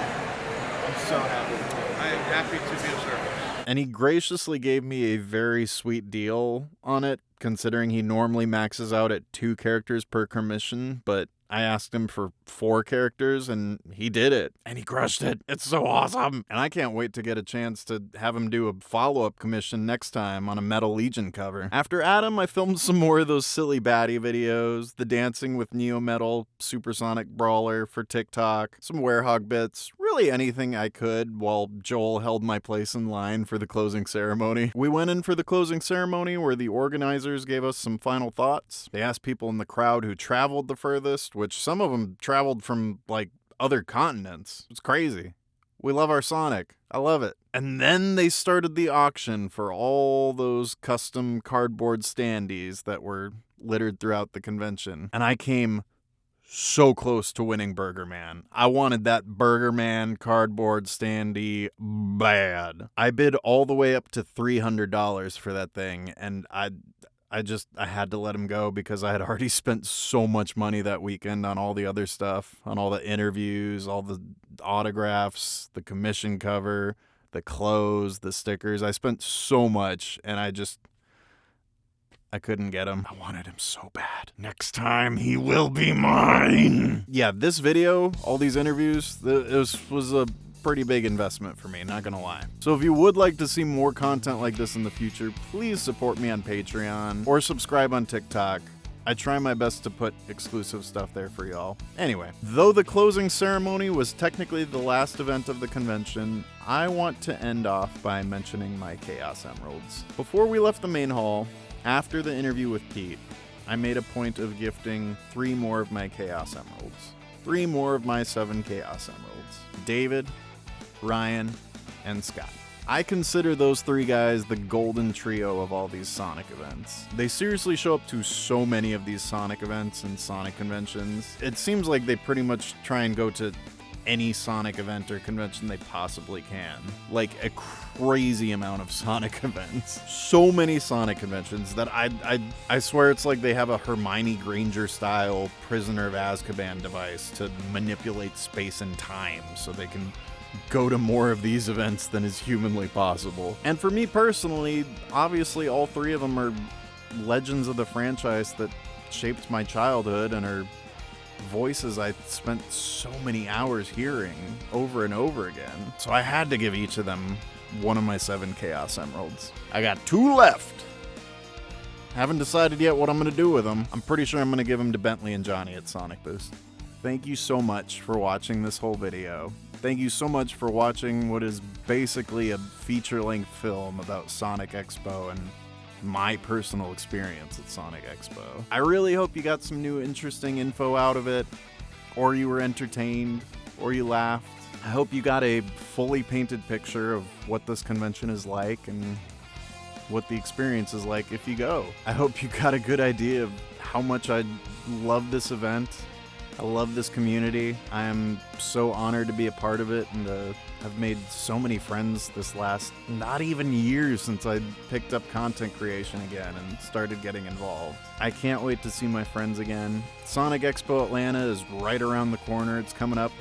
Speaker 4: I'm so happy. I am happy to be of service.
Speaker 1: And he graciously gave me a very sweet deal on it, considering he normally maxes out at 2 characters per commission, but I asked him for 4 characters, and he did it. And he crushed it. It's so awesome. And I can't wait to get a chance to have him do a follow-up commission next time on a Metal Legion cover. After Adam, I filmed some more of those silly baddie videos, the Dancing with Neo Metal Supersonic Brawler for TikTok, some Werehog bits, really anything I could while Joel held my place in line for the closing ceremony. We went in for the closing ceremony where the organizers gave us some final thoughts. They asked people in the crowd who traveled the furthest, which some of them traveled from, like, other continents. It's crazy. We love our Sonic. I love it. And then they started the auction for all those custom cardboard standees that were littered throughout the convention. And I came so close to winning Burger Man. I wanted that Burger Man cardboard standee bad. I bid all the way up to $300 for that thing, and I had to let him go because I had already spent so much money that weekend on all the other stuff, on all the interviews, all the autographs, the commission cover, the clothes, the stickers. I spent so much, and I couldn't get him. I wanted him so bad. Next time, he will be mine. Yeah, this video, all these interviews, this was a pretty big investment for me, not gonna lie. So if you would like to see more content like this in the future, please support me on Patreon or subscribe on TikTok. I try my best to put exclusive stuff there for y'all. Anyway, though the closing ceremony was technically the last event of the convention, I want to end off by mentioning my Chaos Emeralds. Before we left the main hall, after the interview with Pete, I made a point of gifting 3 more of my Chaos Emeralds. 3 more of my 7 Chaos Emeralds. David, Ryan, and Scott. I consider those 3 guys the golden trio of all these Sonic events. They seriously show up to so many of these Sonic events and Sonic conventions. It seems like they pretty much try and go to any Sonic event or convention they possibly can. Like a crazy amount of Sonic events. So many Sonic conventions that I swear it's like they have a Hermione Granger style Prisoner of Azkaban device to manipulate space and time so they can go to more of these events than is humanly possible. And for me personally, obviously all 3 of them are legends of the franchise that shaped my childhood and are voices I spent so many hours hearing over and over again. So I had to give each of them one of my 7 Chaos Emeralds. I got 2 left. Haven't decided yet what I'm going to do with them. I'm pretty sure I'm going to give them to Bentley and Johnny at Sonic Boost. Thank you so much for watching this whole video. Thank you so much for watching what is basically a feature-length film about Sonic Expo and my personal experience at Sonic Expo. I really hope you got some new interesting info out of it, or you were entertained, or you laughed. I hope you got a fully painted picture of what this convention is like and what the experience is like if you go. I hope you got a good idea of how much I love this event. I love this community. I am so honored to be a part of it and have made so many friends this last not even years since I picked up content creation again and started getting involved. I can't wait to see my friends again. Sonic Expo Atlanta is right around the corner. It's coming up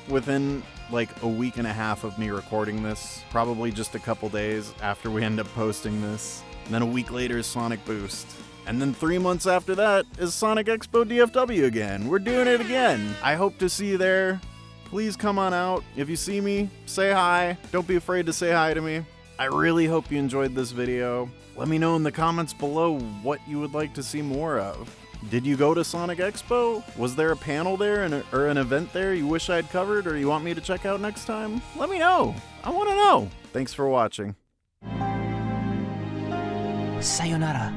Speaker 1: within like a week and a half of me recording this, probably just a couple days after we end up posting this. And then a week later is Sonic Boost. And then 3 months after that is Sonic Expo DFW again. We're doing it again. I hope to see you there. Please come on out. If you see me, say hi. Don't be afraid to say hi to me. I really hope you enjoyed this video. Let me know in the comments below what you would like to see more of. Did you go to Sonic Expo? Was there a panel there or an event there you wish I'd covered or you want me to check out next time? Let me know. I want to know. Thanks for watching.
Speaker 18: Sayonara.